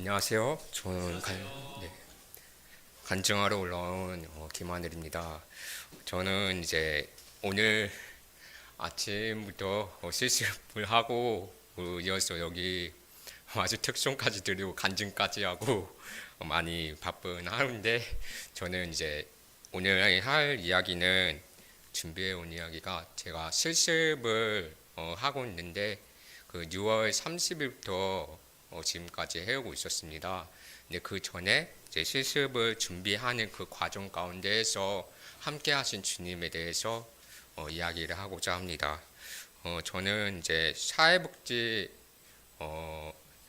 안녕하세요. 저는 간증하러 올라온 김하늘입니다. 저는 이제 오늘 아침부터 실습을 하고 이어서 여기 아주 특송까지 드리고 간증까지 하고 많이 바쁜 하루인데, 저는 이제 오늘 할 이야기는, 준비해 온 이야기가, 제가 실습을 하고 있는데 그 6월 30일부터 지금까지 해오고 있었습니다. 근데 그 전에 이제 실습을 준비하는 그 과정 가운데에서 함께 하신 주님에 대해서 이야기를 하고자 합니다. 저는 이제 사회복지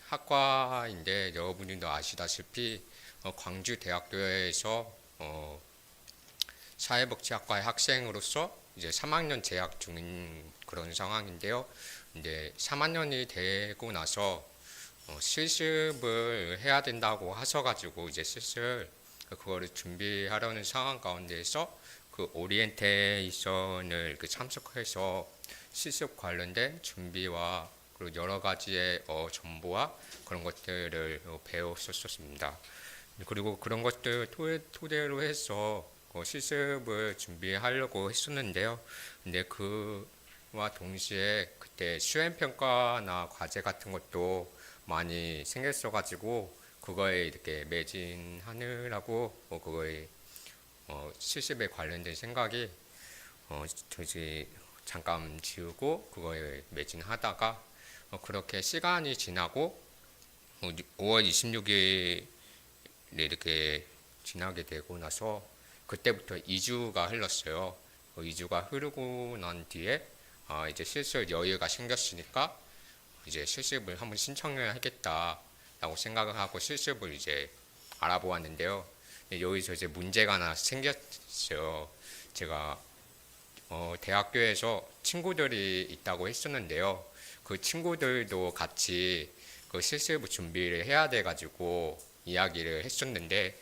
학과인데, 여러분들도 아시다시피 광주대학교에서 사회복지학과의 학생으로서 이제 3학년 재학 중인 그런 상황인데요. 근데 3학년이 되고 나서 실습을 해야 된다고 하셔가지고, 이제 실습 그거를 준비하려는 상황 가운데에서 그 오리엔테이션을 참석해서 실습 관련된 준비와 그리고 여러 가지의 정보와 그런 것들을 배웠었습니다. 그리고 그런 것들 토대로 해서 실습을 준비하려고 했었는데요. 근데 그와 동시에 그때 수행평가나 과제 같은 것도 많이 생겼어가지고, 그거에 이렇게 매진하느라고 그거에 실습에 관련된 생각이 저지 잠깐 지우고 그거에 매진하다가 그렇게 시간이 지나고 5월 26일에 이렇게 지나게 되고 나서, 그때부터 2주가 흘렀어요. 2주가 흐르고 난 뒤에 이제 실습 여유가 생겼으니까 이제 실습을 한번 신청을 하겠다라고 생각을 하고 실습을 이제 알아보았는데요. 여기서 이제 문제가 하나 생겼어요. 제가 대학교에서 친구들이 있다고 했었는데요. 그 친구들도 같이 그 실습 준비를 해야 돼가지고 이야기를 했었는데,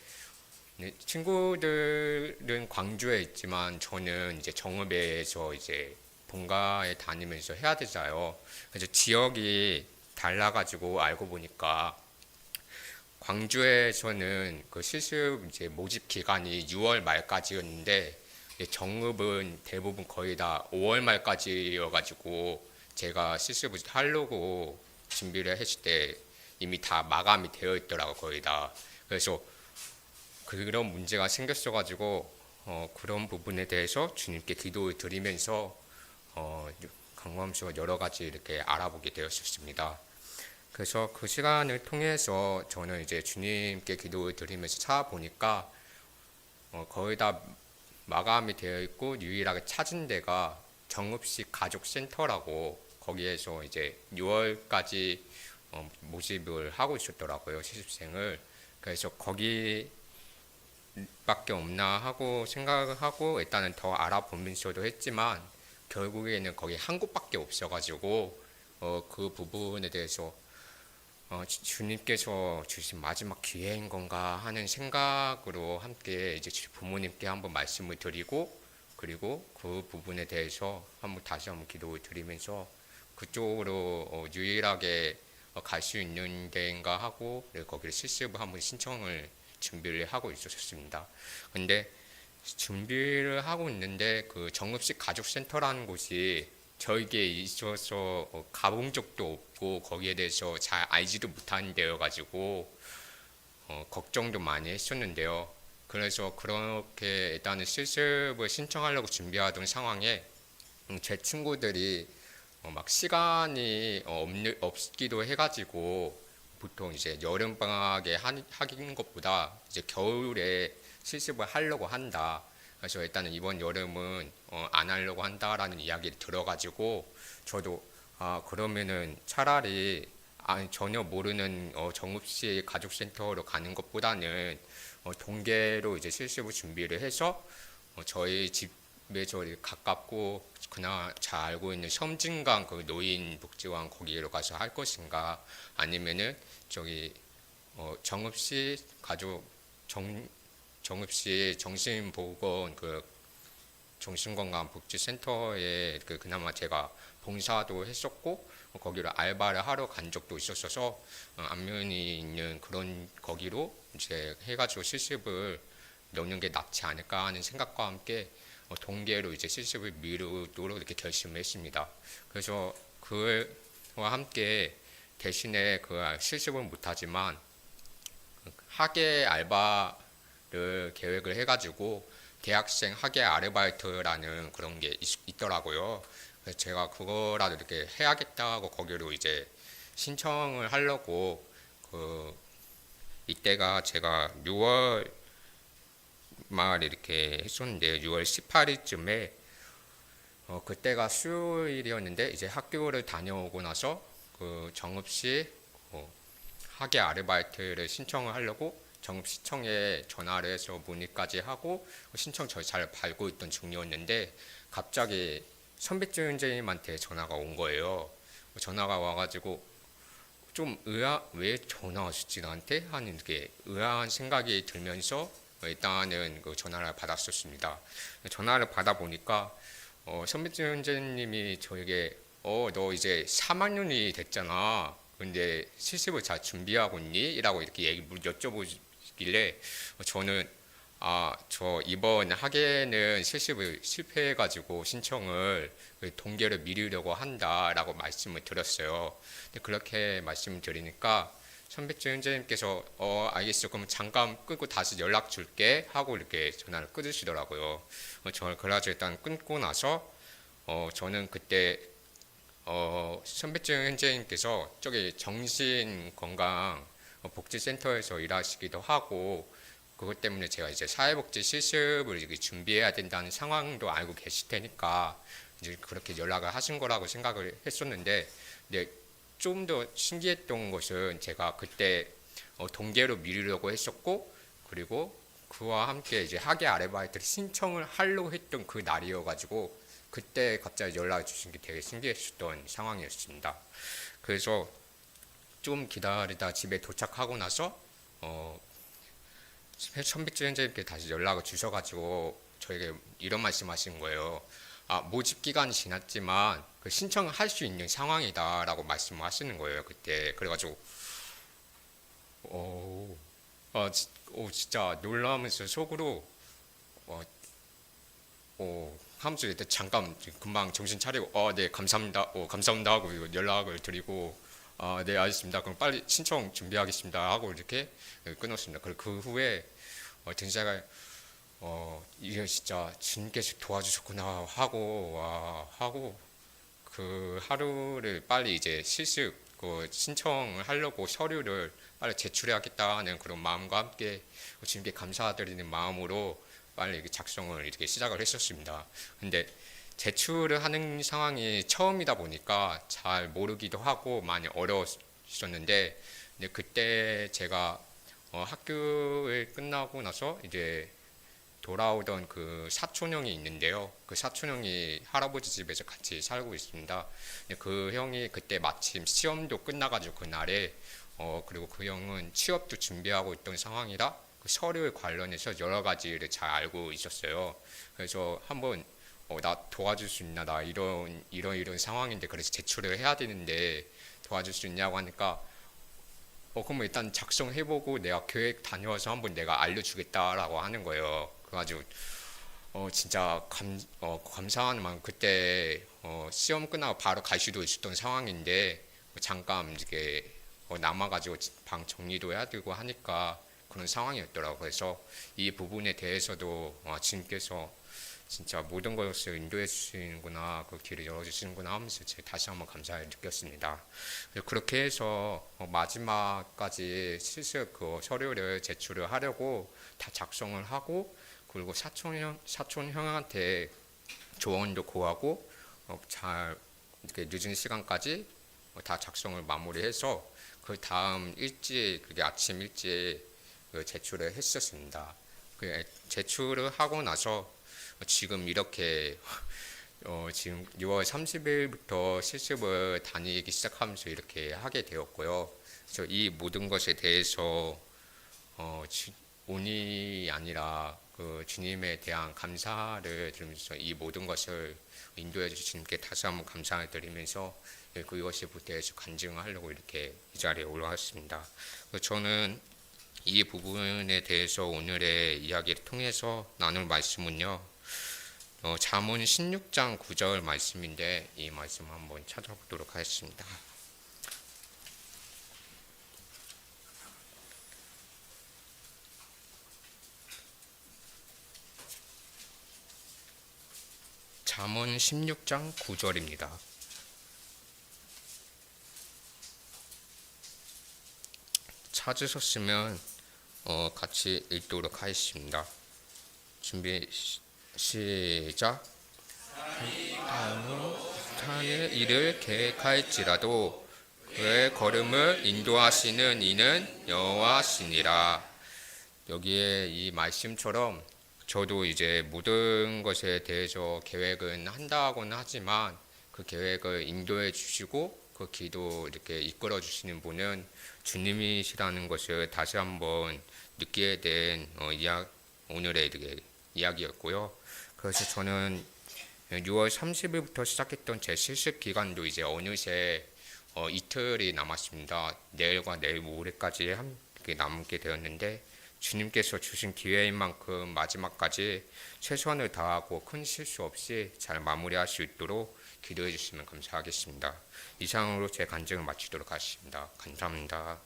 친구들은 광주에 있지만 저는 이제 정읍에서 이제 본가에 다니면서 해야 되잖아요. 그래서 지역이 달라가지고 알고 보니까 광주에서는 그 실습 이제 모집 기간이 6월 말까지였는데, 정읍은 대부분 거의 다 5월 말까지여가지고, 제가 실습을 하려고 준비를 했을 때 이미 다 마감이 되어 있더라고, 거의 다. 그래서 그런 문제가 생겼어가지고 그런 부분에 대해서 주님께 기도를 드리면서 강구하면서 여러 가지 이렇게 알아보게 되었습니다. 그래서 그 시간을 통해서 저는 이제 주님께 기도를 드리면서 찾아보니까 거의 다 마감이 되어 있고 유일하게 찾은 데가 정읍시 가족센터라고, 거기에서 이제 6월까지 모집을 하고 있었더라고요, 실습생을. 그래서 거기 밖에 없나 하고 생각을 하고 일단은 더 알아보면서도 했지만, 결국에는 거기 한 곳밖에 없어가지고 그 부분에 대해서 주님께서 주신 마지막 기회인 건가 하는 생각으로 함께 이제 부모님께 한번 말씀을 드리고, 그리고 그 부분에 대해서 다시 한번 기도를 드리면서 그쪽으로 유일하게 갈 수 있는 데인가 하고 거기를 실습을 한번 신청을 준비를 하고 있었습니다. 근데 준비를 하고 있는데 그 정읍식 가족센터라는 곳이 저에게 있어서 가본 적도 없고 거기에 대해서 잘 알지도 못하는 데여가지고 걱정도 많이 했었는데요. 그래서 그렇게 일단은 실습을 신청하려고 준비하던 상황에 제 친구들이 막 시간이 없기도 해가지고, 보통 이제 여름 방학에 하긴 것보다 이제 겨울에 실습을 하려고 한다. 그래서 일단은 이번 여름은 안 하려고 한다라는 이야기를 들어가지고, 저도 그러면은 차라리 전혀 모르는 정읍시 가족센터로 가는 것보다는 동계로 이제 실습을 준비를 해서 저희 집에 가깝고 그나 잘 알고 있는 섬진강 그 노인복지관 거기로 가서 할 것인가, 아니면은 저기 정읍시 가족 정읍시 정신보건 그 정신건강복지센터에 그나마 제가 봉사도 했었고 거기를 알바를 하러 간 적도 있었어서 안면이 있는 그런 거기로 이제 해가지고 실습을 넣는 게 낫지 않을까 하는 생각과 함께 동계로 이제 실습을 미루도록 이렇게 결심을 했습니다. 그래서 그와 함께 대신에 그 실습은 못하지만 학예 알바를 계획을 해가지고 대학생 학예 아르바이트라는 그런 게 있더라고요. 그래서 제가 그거라도 이렇게 해야겠다고 거기로 이제 신청을 하려고 이때가 제가 6월 말 이렇게 했었는데 6월 18일쯤에 그때가 수요일이었는데 이제 학교를 다녀오고 나서 그 정읍시 학예 아르바이트를 신청을 하려고 정읍시청에 전화를 해서 문의까지 하고 신청 절차를 밟고 있던 중이었는데 갑자기 선배님한테 전화가 온 거예요. 전화가 와가지고 좀 왜 전화 왔지 나한테 하는 게 의아한 생각이 들면서 일단은 그 전화를 받았었습니다. 전화를 받아 보니까 선배님이 저에게 너 이제 3학년이 됐잖아. 근데 실습을 잘 준비하고 있니? 라고 이렇게 여쭤보길래 저는 저 이번 학예는 실습을 실패해가지고 신청을 동계를 미루려고 한다라고 말씀을 드렸어요. 근데 그렇게 말씀을 드리니까 선배님께서 알겠어. 그럼 잠깐 끊고 다시 연락 줄게 하고 이렇게 전화를 끊으시더라고요. 저를 그래가지고 일단 끊고 나서 저는 그때 선배님께서 저기 정신건강 복지센터에서 일하시기도 하고 그것 때문에 제가 이제 사회복지 실습을 이렇게 준비해야 된다는 상황도 알고 계실 테니까 이제 그렇게 연락을 하신 거라고 생각을 했었는데 근데 좀 더 신기했던 것은 제가 그때 동계로 미루려고 했었고 그리고 그와 함께 이제 학예 아르바이트를 신청을 하려고 했던 그 날이어가지고 그때 갑자기 연락을 주신 게 되게 신기했었던 상황이었습니다. 그래서 좀 기다리다 집에 도착하고 나서 선배님께 다시 연락을 주셔가지고 저에게 이런 말씀하신 거예요. 모집 기간이 지났지만 그 신청을 할 수 있는 상황이다라고 말씀하시는 거예요. 그때 그래가지고 진짜 놀라면서 속으로 하면서 일단 잠깐 금방 정신 차리고 네 감사합니다. 감사합니다 하고 연락을 드리고 네 알겠습니다. 그럼 빨리 신청 준비하겠습니다 하고 이렇게 끊었습니다. 그리고 그 후에 등자가 이게 진짜 주님께서 도와주셨구나 하고 그 하루를 빨리 이제 실습 그 신청을 하려고 서류를 빨리 제출해야겠다는 그런 마음과 함께 주님께 감사드리는 마음으로 빨리 작성을 이렇게 시작을 했었습니다. 근데 제출을 하는 상황이 처음이다 보니까 잘 모르기도 하고 많이 어려웠었는데 근데 그때 제가 학교를 끝나고 나서 이제 돌아오던 그 사촌 형이 있는데요. 그 사촌 형이 할아버지 집에서 같이 살고 있습니다. 그 형이 그때 마침 시험도 끝나가지고 그날에 그리고 그 형은 취업도 준비하고 있던 상황이라 그 서류에 관련해서 여러 가지를 잘 알고 있었어요. 그래서 한번 나 도와줄 수 있나? 나 이런 상황인데 그래서 제출을 해야 되는데 도와줄 수 있냐고 하니까 그럼 일단 작성해보고 내가 교회 다녀와서 한번 내가 알려주겠다라고 하는 거예요. 그래가지고 진짜 감사한 마음 그때 시험 끝나고 바로 갈 수도 있었던 상황인데 잠깐 이렇게 남아가지고 방 정리도 해야 되고 하니까 그런 상황이었더라고요. 그래서 이 부분에 대해서도 주님께서 진짜 모든 것을 인도해 주시는구나, 그 길을 열어주시는구나 하면서 제가 다시 한번 감사를 느꼈습니다. 그렇게 해서 마지막까지 실습 그 서류를 제출을 하려고 다 작성을 하고 그리고 사촌 형한테 조언도 구하고 잘 이렇게 늦은 시간까지 다 작성을 마무리해서 그 다음 일찍 그게 아침 일찍 제출을 했었습니다. 제출을 하고 나서 지금 이렇게 지금 6월 30일부터 실습을 다니기 시작하면서 이렇게 하게 되었고요. 그래서 이 모든 것에 대해서 운이 아니라 그 주님에 대한 감사를 드리면서 이 모든 것을 인도해 주신 주님께 다시 한번 감사를 드리면서 그것에 대해서 간증하려고 이렇게 이 자리에 올라왔습니다. 저는 이 부분에 대해서 오늘의 이야기를 통해서 나눌 말씀은요, 잠언 16장 9절 말씀인데 이 말씀 한번 찾아보도록 하겠습니다. 잠언 16장 9절입니다. 찾으셨으면 같이 읽도록 하겠습니다. 준비 시작. 하는 일을 계획할지라도 그의 걸음을 인도하시는 이는 여호와시니라. 여기에 이 말씀처럼 저도 이제 모든 것에 대해서 계획은 한다고는 하지만 그 계획을 인도해 주시고 그 기도 이렇게 이끌어 주시는 분은 주님이시라는 것을 다시 한번 느끼게 된 오늘의 이야기였고요. 그래서 저는 6월 30일부터 시작했던 제 실습 기간도 이제 어느새 이틀이 남았습니다. 내일과 내일 모레까지 함께 남게 되었는데 주님께서 주신 기회인 만큼 마지막까지 최선을 다하고 큰 실수 없이 잘 마무리할 수 있도록 기도해 주시면 감사하겠습니다. 이상으로 제 간증을 마치도록 하겠습니다. 감사합니다.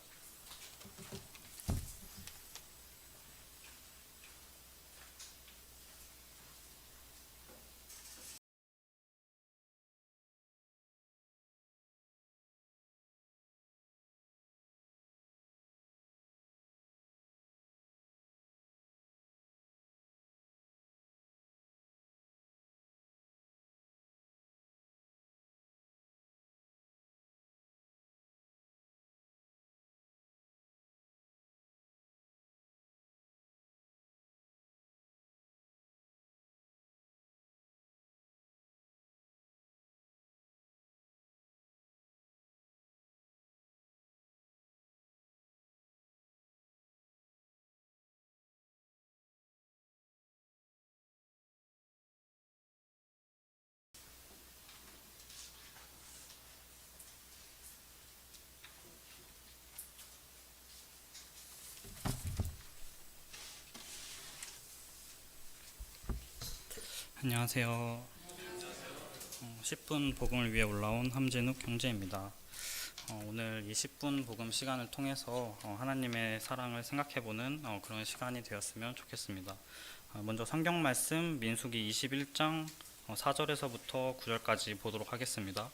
안녕하세요. 10분 복음을 위해 올라온 함진욱 형제입니다. 오늘 이 10분 복음 시간을 통해서 하나님의 사랑을 생각해보는 그런 시간이 되었으면 좋겠습니다. 먼저 성경 말씀 민수기 21장 4절에서부터 9절까지 보도록 하겠습니다.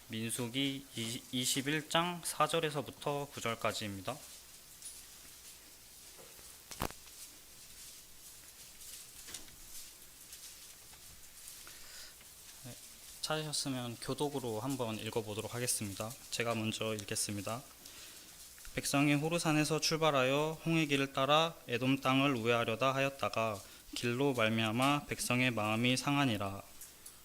민수기 21장 4절에서부터 9절까지입니다. 찾으셨으면 교독으로 한번 읽어보도록 하겠습니다. 제가 먼저 읽겠습니다. 백성이 호르산에서 출발하여 홍해 길을 따라 에돔 땅을 우회하려다 하였다가 길로 말미암아 백성의 마음이 상하니라.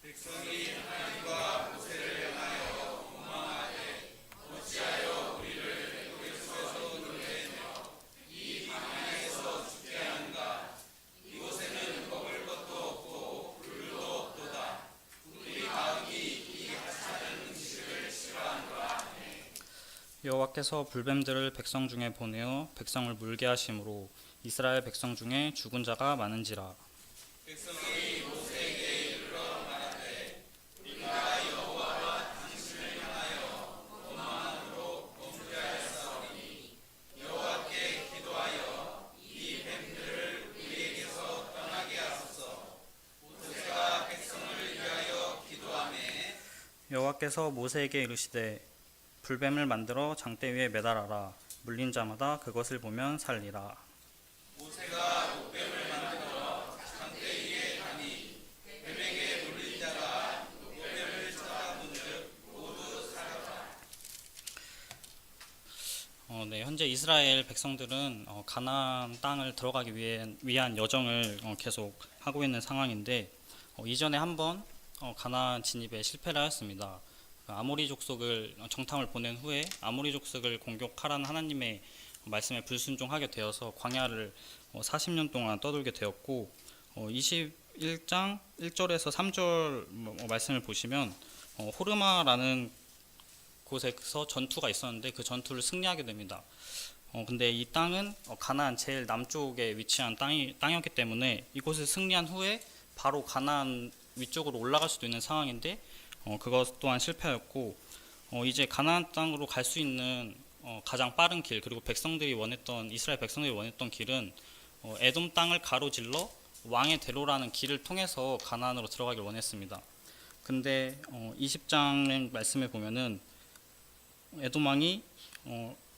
백성이 하나님과 모세를 향하여 원망하되 어찌하여 우리를 애굽에서 인도했으며 이 광야에서 죽게 하는가. 이곳에는 먹을 것도 없고 굴도 없도다. 우리 마음이 이 하찮은 음식을 싫어하노라. 여호와께서 불뱀들을 백성 중에 보내어 백성을 물게 하심으로 이스라엘 백성 중에 죽은 자가 많은지라. 백성이 모세에게 이르러 말하되 우리가 여호와와 당신을 향하여 원망함으로 범죄하였사오니 여호와께 기도하여 이 뱀들을 우리에게서 떠나게 하소서. 모세가 백성을 위하여 기도하매 여호와께서 모세에게 이르시되 불뱀을 만들어 장대 위에 매달아라. 물린 자마다 그것을 보면 살리라. 모세가 녹뱀을 만들어 장대 위에 다니 뱀에게 물린 자가 녹뱀을 쳐다본즉 모두 살았다. 현재 이스라엘 백성들은 가나안 땅을 들어가기 위한 여정을 계속 하고 있는 상황인데 이전에 한번 가나안 진입에 실패를 하였습니다. 아모리 족속을 정탐을 보낸 후에 아모리 족속을 공격하라는 하나님의 말씀에 불순종하게 되어서 광야를 40년 동안 떠돌게 되었고 21장 1절에서 3절 말씀을 보시면 호르마라는 곳에서 전투가 있었는데 그 전투를 승리하게 됩니다. 근데 이 땅은 가나안 제일 남쪽에 위치한 땅이었기 때문에 이곳을 승리한 후에 바로 가나안 위쪽으로 올라갈 수도 있는 상황인데 그것 또한 실패하였고 이제 가나안 땅으로 갈 수 있는 가장 빠른 길, 그리고 이스라엘 백성들이 원했던 길은 에돔 땅을 가로질러 왕의 대로라는 길을 통해서 가나안으로 들어가길 원했습니다. 근데 20장의 말씀에 보면은 에돔 왕이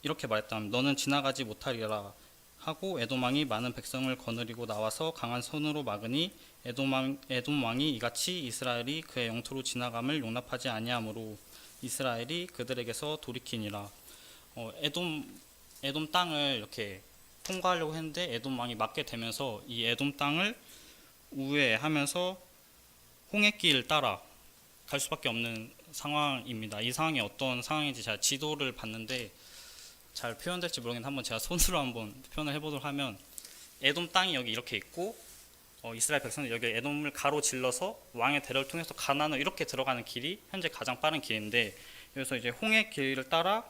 이렇게 말했다면 너는 지나가지 못하리라 하고 에돔 왕이 많은 백성을 거느리고 나와서 강한 손으로 막으니 에돔 왕이 이같이 이스라엘이 그의 영토로 지나감을 용납하지 아니하므로 이스라엘이 그들에게서 돌이키니라. 에돔 땅을 이렇게 통과하려고 했는데 에돔 왕이 막게 되면서 이 에돔 땅을 우회하면서 홍해길 따라 갈 수밖에 없는 상황입니다. 이 상황이 어떤 상황인지 제가 지도를 봤는데 잘 표현될지 모르겠는데 한번 제가 손으로 한번 표현을 해보도록 하면 에돔 땅이 여기 이렇게 있고 이스라엘 백성들이 여기 에돔을 가로질러서 왕의 대로를 통해서 가나안으로 이렇게 들어가는 길이 현재 가장 빠른 길인데, 여기서 이제 홍해 길을 따라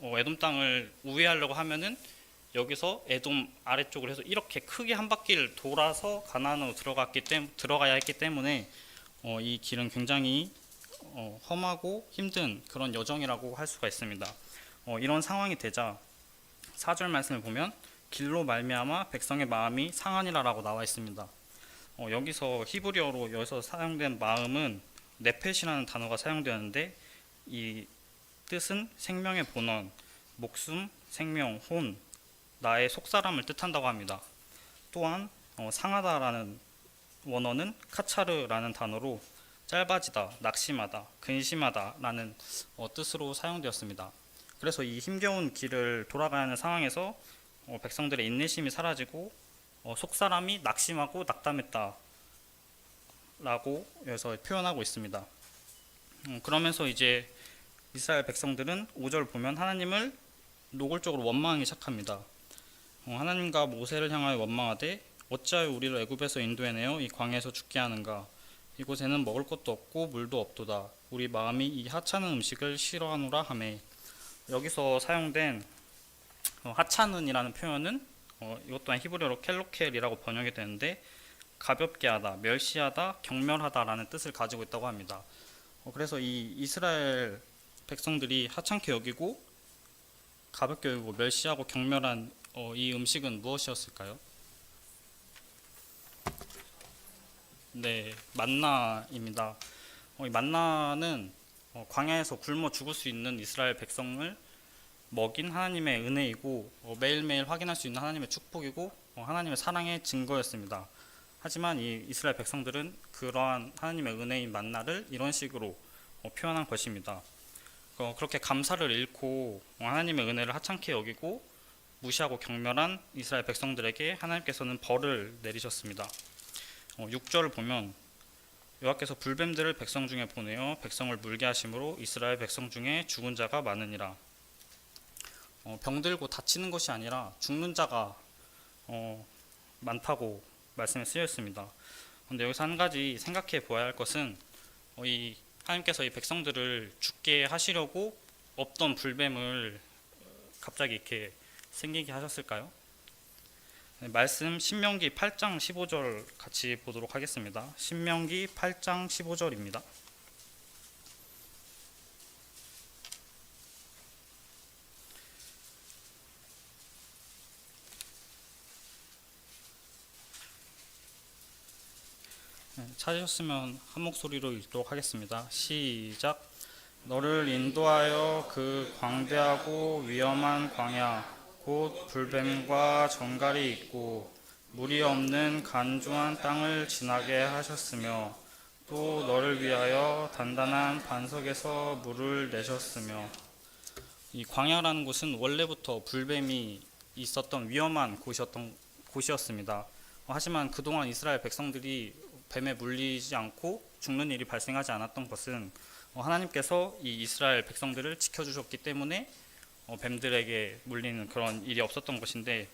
에돔 땅을 우회하려고 하면은 여기서 에돔 아래쪽으로 해서 이렇게 크게 한 바퀴를 돌아서 가나안으로 들어가야 했기 때문에 이 길은 굉장히 험하고 힘든 그런 여정이라고 할 수가 있습니다. 이런 상황이 되자 4절 말씀을 보면 길로 말미암아 백성의 마음이 상하니라라고 나와 있습니다. 여기서 히브리어로 여기서 사용된 마음은 네펫이라는 단어가 사용되었는데 이 뜻은 생명의 본원, 목숨, 생명, 혼, 나의 속사람을 뜻한다고 합니다. 또한 상하다라는 원어는 카차르라는 단어로 짧아지다, 낙심하다, 근심하다라는 뜻으로 사용되었습니다. 그래서 이 힘겨운 길을 돌아가야 하는 상황에서 백성들의 인내심이 사라지고 속사람이 낙심하고 낙담했다 라고 여기서 표현하고 있습니다. 그러면서 이제 이스라엘 백성들은 5절 보면 하나님을 노골적으로 원망하기 시작합니다. 하나님과 모세를 향하여 원망하되 어찌하여 우리를 애굽에서 인도해내어 이 광야에서 죽게 하는가. 이곳에는 먹을 것도 없고 물도 없도다. 우리 마음이 이 하찮은 음식을 싫어하노라 하매. 여기서 사용된 하찮은이라는 표현은 이것 또한 히브리어로 켈로켈이라고 번역이 되는데 가볍게 하다, 멸시하다, 경멸하다라는 뜻을 가지고 있다고 합니다. 그래서 이 이스라엘 백성들이 하찮게 여기고 가볍게 여기고 멸시하고 경멸한 이 음식은 무엇이었을까요? 네, 만나입니다. 이 만나는 광야에서 굶어 죽을 수 있는 이스라엘 백성을 먹인 하나님의 은혜이고 매일매일 확인할 수 있는 하나님의 축복이고 하나님의 사랑의 증거였습니다. 하지만 이 이스라엘 백성들은 그러한 하나님의 은혜인 만나를 이런 식으로 표현한 것입니다. 그렇게 감사를 잃고 하나님의 은혜를 하찮게 여기고 무시하고 경멸한 이스라엘 백성들에게 하나님께서는 벌을 내리셨습니다. 6절을 보면 여호와께서 불뱀들을 백성 중에 보내어 백성을 물게 하심으로 이스라엘 백성 중에 죽은 자가 많으니라. 병들고 다치는 것이 아니라 죽는 자가 많다고 말씀에 쓰여 있습니다. 그런데 여기서 한 가지 생각해 보아야 할 것은 이 하나님께서 이 백성들을 죽게 하시려고 없던 불뱀을 갑자기 이렇게 생기게 하셨을까요? 말씀 신명기 8장 15절 같이 보도록 하겠습니다. 신명기 8장 15절입니다. 찾으셨으면 한 목소리로 읽도록 하겠습니다. 시작. 너를 인도하여 그 광대하고 위험한 광야 곧 불뱀과 정갈이 있고 물이 없는 간조한 땅을 지나게 하셨으며 또 너를 위하여 단단한 반석에서 물을 내셨으며. 이 광야라는 곳은 원래부터 불뱀이 있었던 위험한 곳이었습니다. 하지만 그동안 이스라엘 백성들이 뱀에 물리지 않고 죽는 일이 발생하지 않았던 것은 하나님께서 이 이스라엘 백성들을 지켜주셨기 때문에 뱀들에게 물리는 그런 일이 없었던 것인데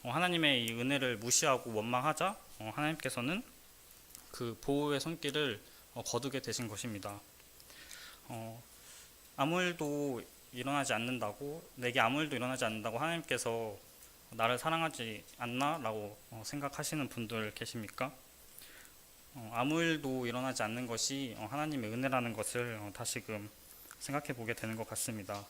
하나님의 이 은혜를 무시하고 원망하자 하나님께서는 그 보호의 손길을 거두게 되신 것입니다. 아무 일도 일어나지 않는다고, 내게 아무 일도 일어나지 않는다고 하나님께서 나를 사랑하지 않나라고 생각하시는 분들 계십니까? 아무 일도 일어나지 않는 것이 하나님의 은혜라는 것을 다시금 생각해 보게 되는 것 같습니다.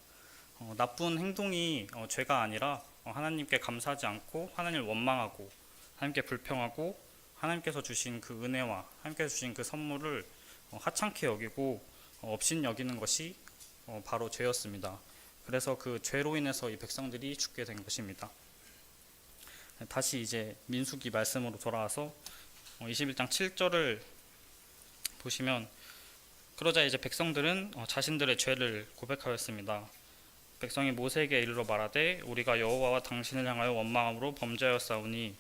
나쁜 행동이 죄가 아니라 하나님께 감사하지 않고 하나님을 원망하고 하나님께 불평하고 하나님께서 주신 그 은혜와 하나님께서 주신 그 선물을 하찮게 여기고 업신 여기는 것이 바로 죄였습니다. 그래서 그 죄로 인해서 이 백성들이 죽게 된 것입니다. 다시 이제 민수기 말씀으로 돌아와서 21장 7절을 보시면, 그러자 이제 백성들은 자신들의 죄를 고백하였습니다. 백성이 모세에게 이르러 말하되 우리가 여호와와 당신을 향하여 원망함으로 범죄하였사오니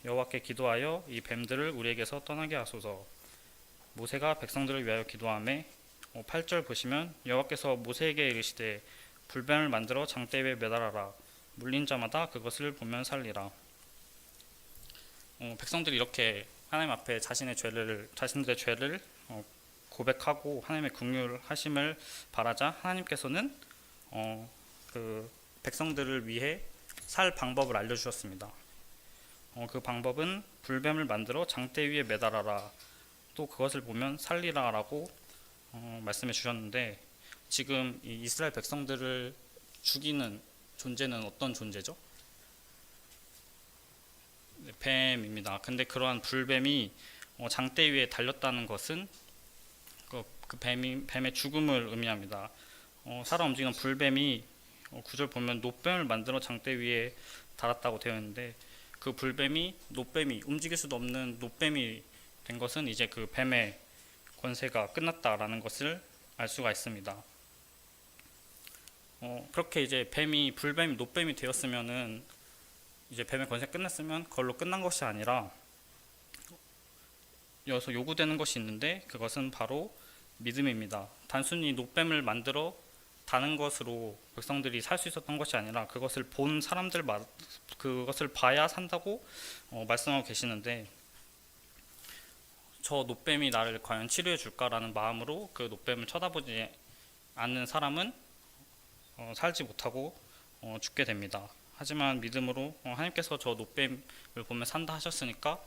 여호와께 기도하여 이 뱀들을 우리에게서 떠나게 하소서. 모세가 백성들을 위하여 기도하매 8절 보시면, 여호와께서 모세에게 이르시되 불뱀을 만들어 장대 위에 매달아라. 물린 자마다 그것을 보면 살리라. 백성들이 이렇게 하나님 앞에 자신들의 죄를 고백하고 하나님의 긍휼하심을 바라자 하나님께서는 그 백성들을 위해 살 방법을 알려주셨습니다. 그 방법은 불뱀을 만들어 장대 위에 매달아라, 또 그것을 보면 살리라라고 말씀해 주셨는데, 지금 이 이스라엘 백성들을 죽이는 존재는 어떤 존재죠? 뱀입니다. 근데 그러한 불뱀이 장대 위에 달렸다는 것은 그 뱀의 죽음을 의미합니다. 살아 움직이는 불뱀이 9절 보면 노뱀을 만들어 장대 위에 달았다고 되어 있는데, 그 불뱀이 노뱀이 움직일 수도 없는 노뱀이 된 것은 이제 그 뱀의 권세가 끝났다라는 것을 알 수가 있습니다. 그렇게 이제 불뱀이 노뱀이 되었으면은 이제 뱀의 권세가 끝났으면 그걸로 끝난 것이 아니라 여기서 요구되는 것이 있는데, 그것은 바로 믿음입니다. 단순히 노뱀을 만들어 다는 것으로 백성들이 살 수 있었던 것이 아니라 그것을 본 사람들, 그것을 봐야 산다고 말씀하고 계시는데, 저 노뱀이 나를 과연 치료해 줄까라는 마음으로 그 노뱀을 쳐다보지 않는 사람은 살지 못하고 죽게 됩니다. 하지만 믿음으로 하나님께서 저 노뱀을 보면 산다 하셨으니까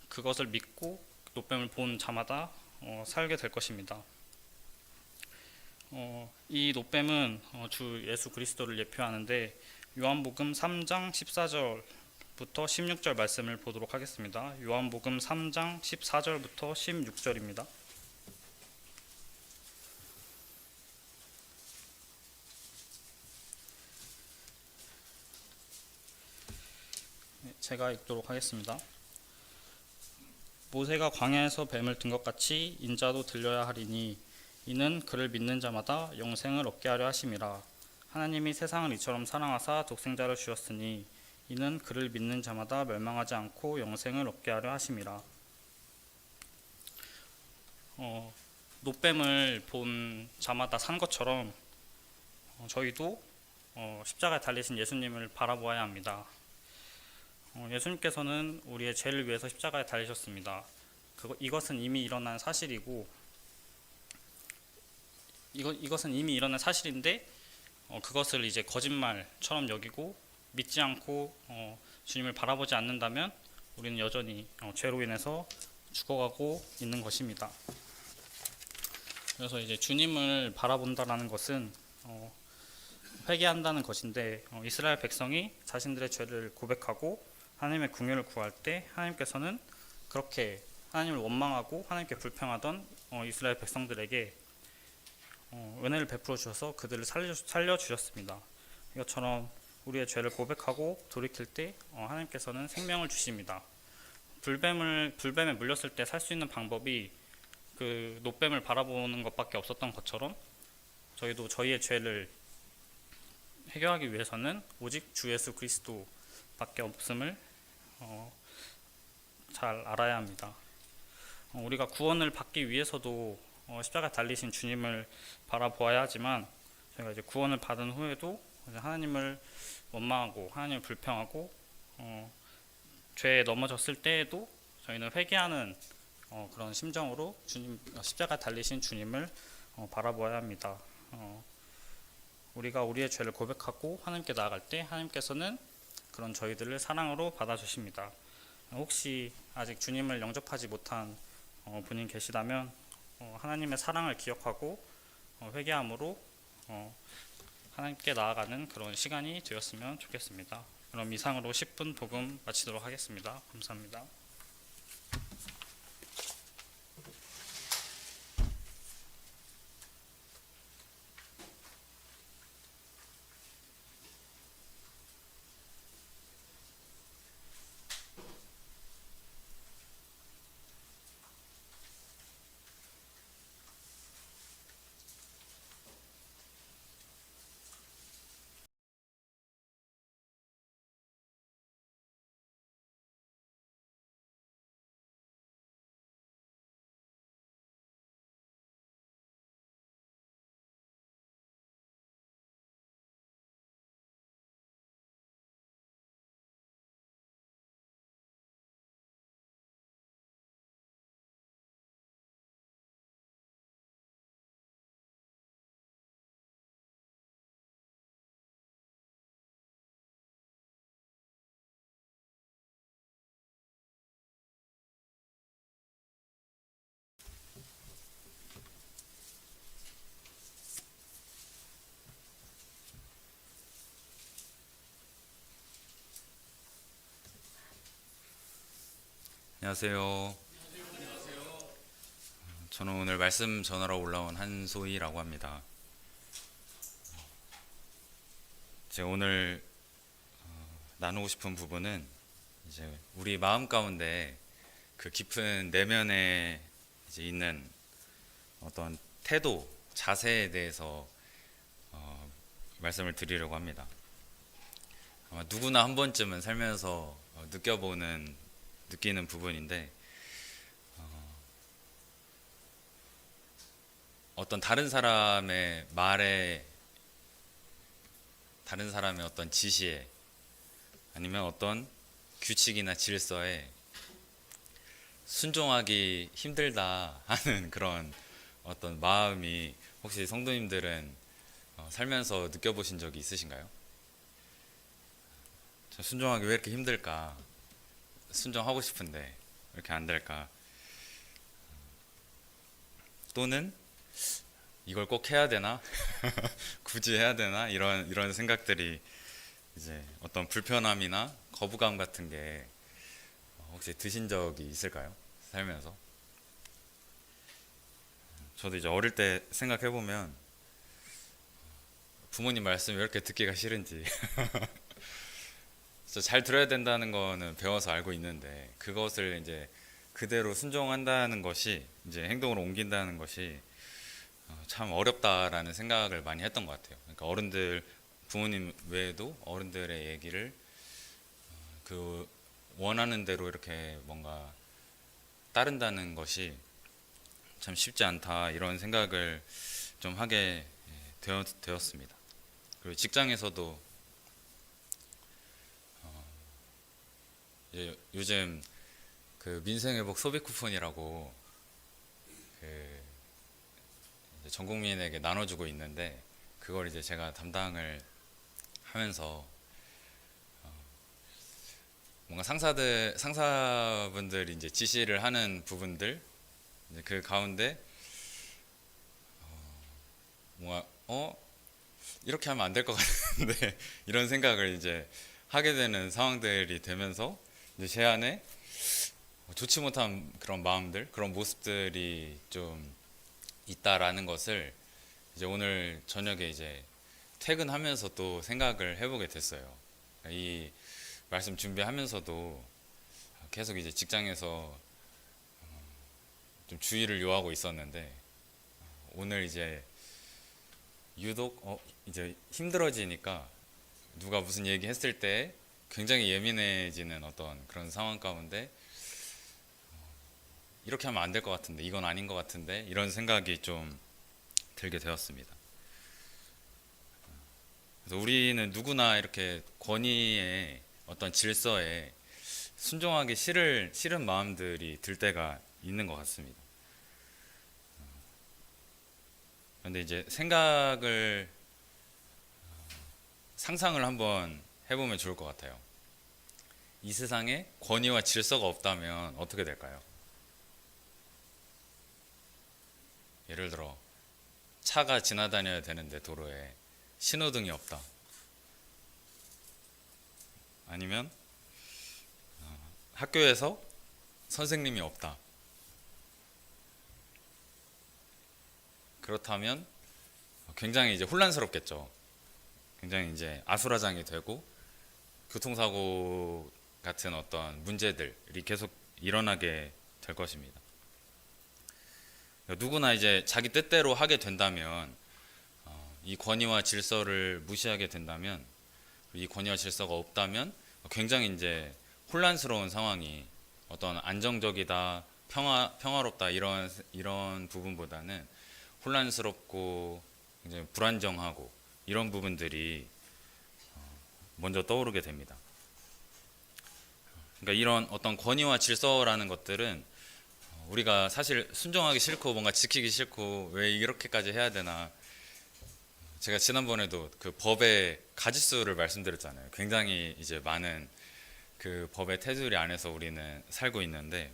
그것을 믿고 노뱀을 본 자마다 살게 될 것입니다. 이 노뱀은 주 예수 그리스도를 예표하는데, 요한복음 3장 14절부터 16절 말씀을 보도록 하겠습니다. 요한복음 3장 14절부터 16절입니다. 제가 읽도록 하겠습니다. 모세가 광야에서 뱀을 든 것 같이 인자도 들려야 하리니 이는 그를 믿는 자마다 영생을 얻게 하려 하심이라. 하나님이 세상을 이처럼 사랑하사 독생자를 주셨으니 이는 그를 믿는 자마다 멸망하지 않고 영생을 얻게 하려 하심이라. 노뱀을 본 자마다 산 것처럼 저희도 십자가에 달리신 예수님을 바라보아야 합니다. 예수님께서는 우리의 죄를 위해서 십자가에 달리셨습니다. 이것은 이미 일어난 사실이고, 이것은 이미 일어난 사실인데 그것을 이제 거짓말처럼 여기고 믿지 않고 주님을 바라보지 않는다면 우리는 여전히 죄로 인해서 죽어가고 있는 것입니다. 그래서 이제 주님을 바라본다라는 것은 회개한다는 것인데, 이스라엘 백성이 자신들의 죄를 고백하고 하나님의 긍휼을 구할 때 하나님께서는 그렇게 하나님을 원망하고 하나님께 불평하던 이스라엘 백성들에게 은혜를 베풀어 주셔서 그들을 살려주셨습니다. 이것처럼 우리의 죄를 고백하고 돌이킬 때 하나님께서는 생명을 주십니다. 불뱀에 물렸을 때 살 수 있는 방법이 그 노뱀을 바라보는 것밖에 없었던 것처럼, 저희도 저희의 죄를 해결하기 위해서는 오직 주 예수 그리스도밖에 없음을 잘 알아야 합니다. 우리가 구원을 받기 위해서도 십자가에 달리신 주님을 바라보아야 하지만, 저희가 이제 구원을 받은 후에도 그래서 하나님을 원망하고 하나님을 불평하고 죄에 넘어졌을 때에도 저희는 회개하는 그런 심정으로 주님 십자가 달리신 주님을 바라보아야 합니다. 우리가 우리의 죄를 고백하고 하나님께 나아갈 때 하나님께서는 그런 저희들을 사랑으로 받아주십니다. 혹시 아직 주님을 영접하지 못한 분이 계시다면 하나님의 사랑을 기억하고 회개함으로 하나님께 나아가는 그런 시간이 되었으면 좋겠습니다. 그럼 이상으로 10분 복음 마치도록 하겠습니다. 감사합니다. 안녕하세요. 저는 오늘 말씀 전하러 올라온 한소희라고 합니다. 제가 오늘 나누고 싶은 부분은 이제 우리 마음 가운데 그 깊은 내면에 이제 있는 어떤 태도, 자세에 대해서 말씀을 드리려고 합니다. 아마 누구나 한 번쯤은 살면서 느끼는 부분인데 어떤 다른 사람의 말에, 다른 사람의 어떤 지시에, 아니면 어떤 규칙이나 질서에 순종하기 힘들다 하는 그런 어떤 마음이 혹시 성도님들은 살면서 느껴보신 적이 있으신가요? 순종하기 왜 이렇게 힘들까? 순종하고 싶은데 왜 이렇게 안 될까? 또는 이걸 꼭 해야 되나? 굳이 해야 되나? 이런 생각들이 이제 어떤 불편함이나 거부감 같은 게 혹시 드신 적이 있을까요? 살면서. 저도 이제 어릴 때 생각해 보면 부모님 말씀 왜 이렇게 듣기가 싫은지. 진짜 잘 들어야 된다는 거는 배워서 알고 있는데 그것을 이제 그대로 순종한다는 것이, 이제 행동으로 옮긴다는 것이 참 어렵다라는 생각을 많이 했던 것 같아요. 그러니까 어른들, 부모님 외에도 어른들의 얘기를 그 원하는 대로 이렇게 뭔가 따른다는 것이 참 쉽지 않다, 이런 생각을 좀 하게 되었습니다. 그리고 직장에서도 요즘 그 민생회복 소비 쿠폰이라고 그 전 국민에게 나눠주고 있는데, 그걸 이제 제가 담당을 하면서 뭔가 상사분들이 이제 지시를 하는 부분들, 이제 그 가운데 뭔가 이렇게 하면 안 될 것 같은데 이런 생각을 이제 하게 되는 상황들이 되면서 이제 제 안에 좋지 못한 그런 마음들, 그런 모습들이 좀 있다라는 것을 이제 오늘 저녁에 이제 퇴근하면서 또 생각을 해보게 됐어요. 이 말씀 준비하면서도 계속 이제 직장에서 좀 주의를 요하고 있었는데, 오늘 이제 유독 이제 힘들어지니까 누가 무슨 얘기 했을 때 굉장히 예민해지는 어떤 그런 상황 가운데 이렇게 하면 안 될 것 같은데, 이건 아닌 것 같은데, 이런 생각이 좀 들게 되었습니다. 그래서 우리는 누구나 이렇게 권위의 어떤 질서에 순종하기 싫은 마음들이 들 때가 있는 것 같습니다. 그런데 이제 상상을 한번 해보면 좋을 것 같아요. 이 세상에 권위와 질서가 없다면 어떻게 될까요? 예를 들어 차가 지나다녀야 되는데 도로에 신호등이 없다. 아니면 학교에서 선생님이 없다. 그렇다면 굉장히 이제 혼란스럽겠죠. 굉장히 이제 아수라장이 되고 교통사고 같은 어떤 문제들이 계속 일어나게 될 것입니다. 누구나 이제 자기 뜻대로 하게 된다면 이 권위와 질서를 무시하게 된다면 이 권위와 질서가 없다면 굉장히 이제 혼란스러운 상황이 어떤 안정적이다, 평화롭다 이런 부분보다는 혼란스럽고 굉장히 불안정하고 이런 부분들이 먼저 떠오르게 됩니다. 그러니까 이런 어떤 권위와 질서라는 것들은 우리가 사실 순종하기 싫고 뭔가 지키기 싫고 왜 이렇게까지 해야 되나. 제가 지난번에도 그 법의 가지수를 말씀드렸잖아요. 굉장히 이제 많은 그 법의 테두리 안에서 우리는 살고 있는데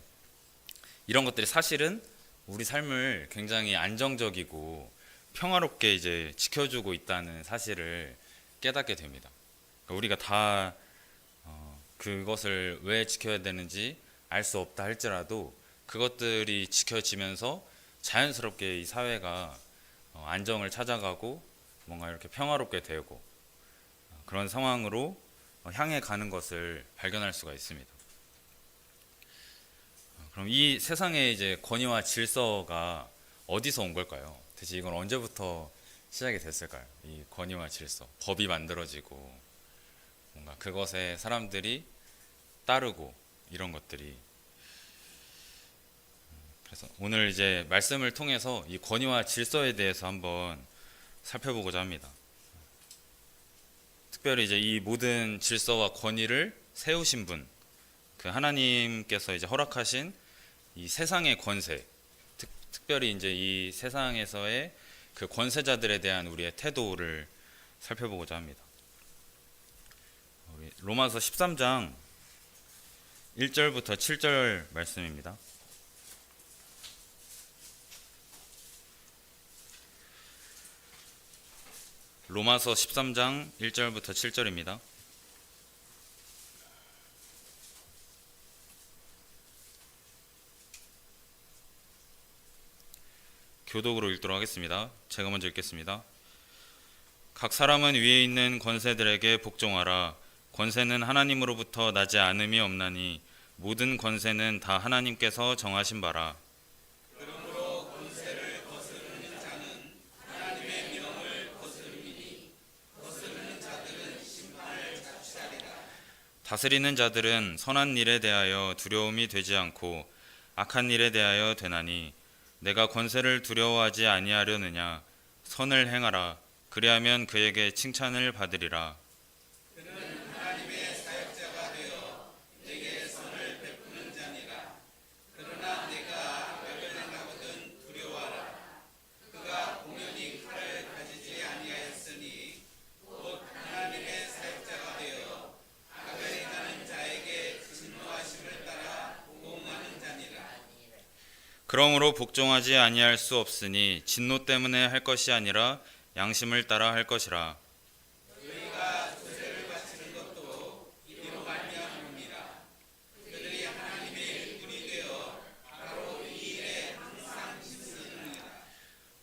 이런 것들이 사실은 우리 삶을 굉장히 안정적이고 평화롭게 이제 지켜주고 있다는 사실을 깨닫게 됩니다. 그러니까 우리가 다 그것을 왜 지켜야 되는지 알 수 없다 할지라도 그것들이 지켜지면서 자연스럽게 이 사회가 안정을 찾아가고 뭔가 이렇게 평화롭게 되고 그런 상황으로 향해 가는 것을 발견할 수가 있습니다. 그럼 이 세상의 이제 권위와 질서가 어디서 온 걸까요? 대체 이건 언제부터 시작이 됐을까요? 이 권위와 질서, 법이 만들어지고 뭔가 그것에 사람들이 따르고 이런 것들이. 그래서 오늘 이제 말씀을 통해서 이 권위와 질서에 대해서 한번 살펴보고자 합니다. 특별히 이제 이 모든 질서와 권위를 세우신 분, 그 하나님께서 이제 허락하신 이 세상의 권세, 특별히 이제 이 세상에서의 그 권세자들에 대한 우리의 태도를 살펴보고자 합니다. 우리 로마서 13장 1절부터 7절 말씀입니다. 로마서 13장 1절부터 7절입니다. 교독으로 읽도록 하겠습니다. 제가 먼저 읽겠습니다. 각 사람은 위에 있는 권세들에게 복종하라. 권세는 하나님으로부터 나지 않음이 없나니 모든 권세는 다 하나님께서 정하신 바라. 다스리는 자들은 선한 일에 대하여 두려움이 되지 않고 악한 일에 대하여 되나니 내가 권세를 두려워하지 아니하려느냐. 선을 행하라. 그리하면 그에게 칭찬을 받으리라. 그러므로 복종하지 아니할 수 없으니 진노 때문에 할 것이 아니라 양심을 따라 할 것이라.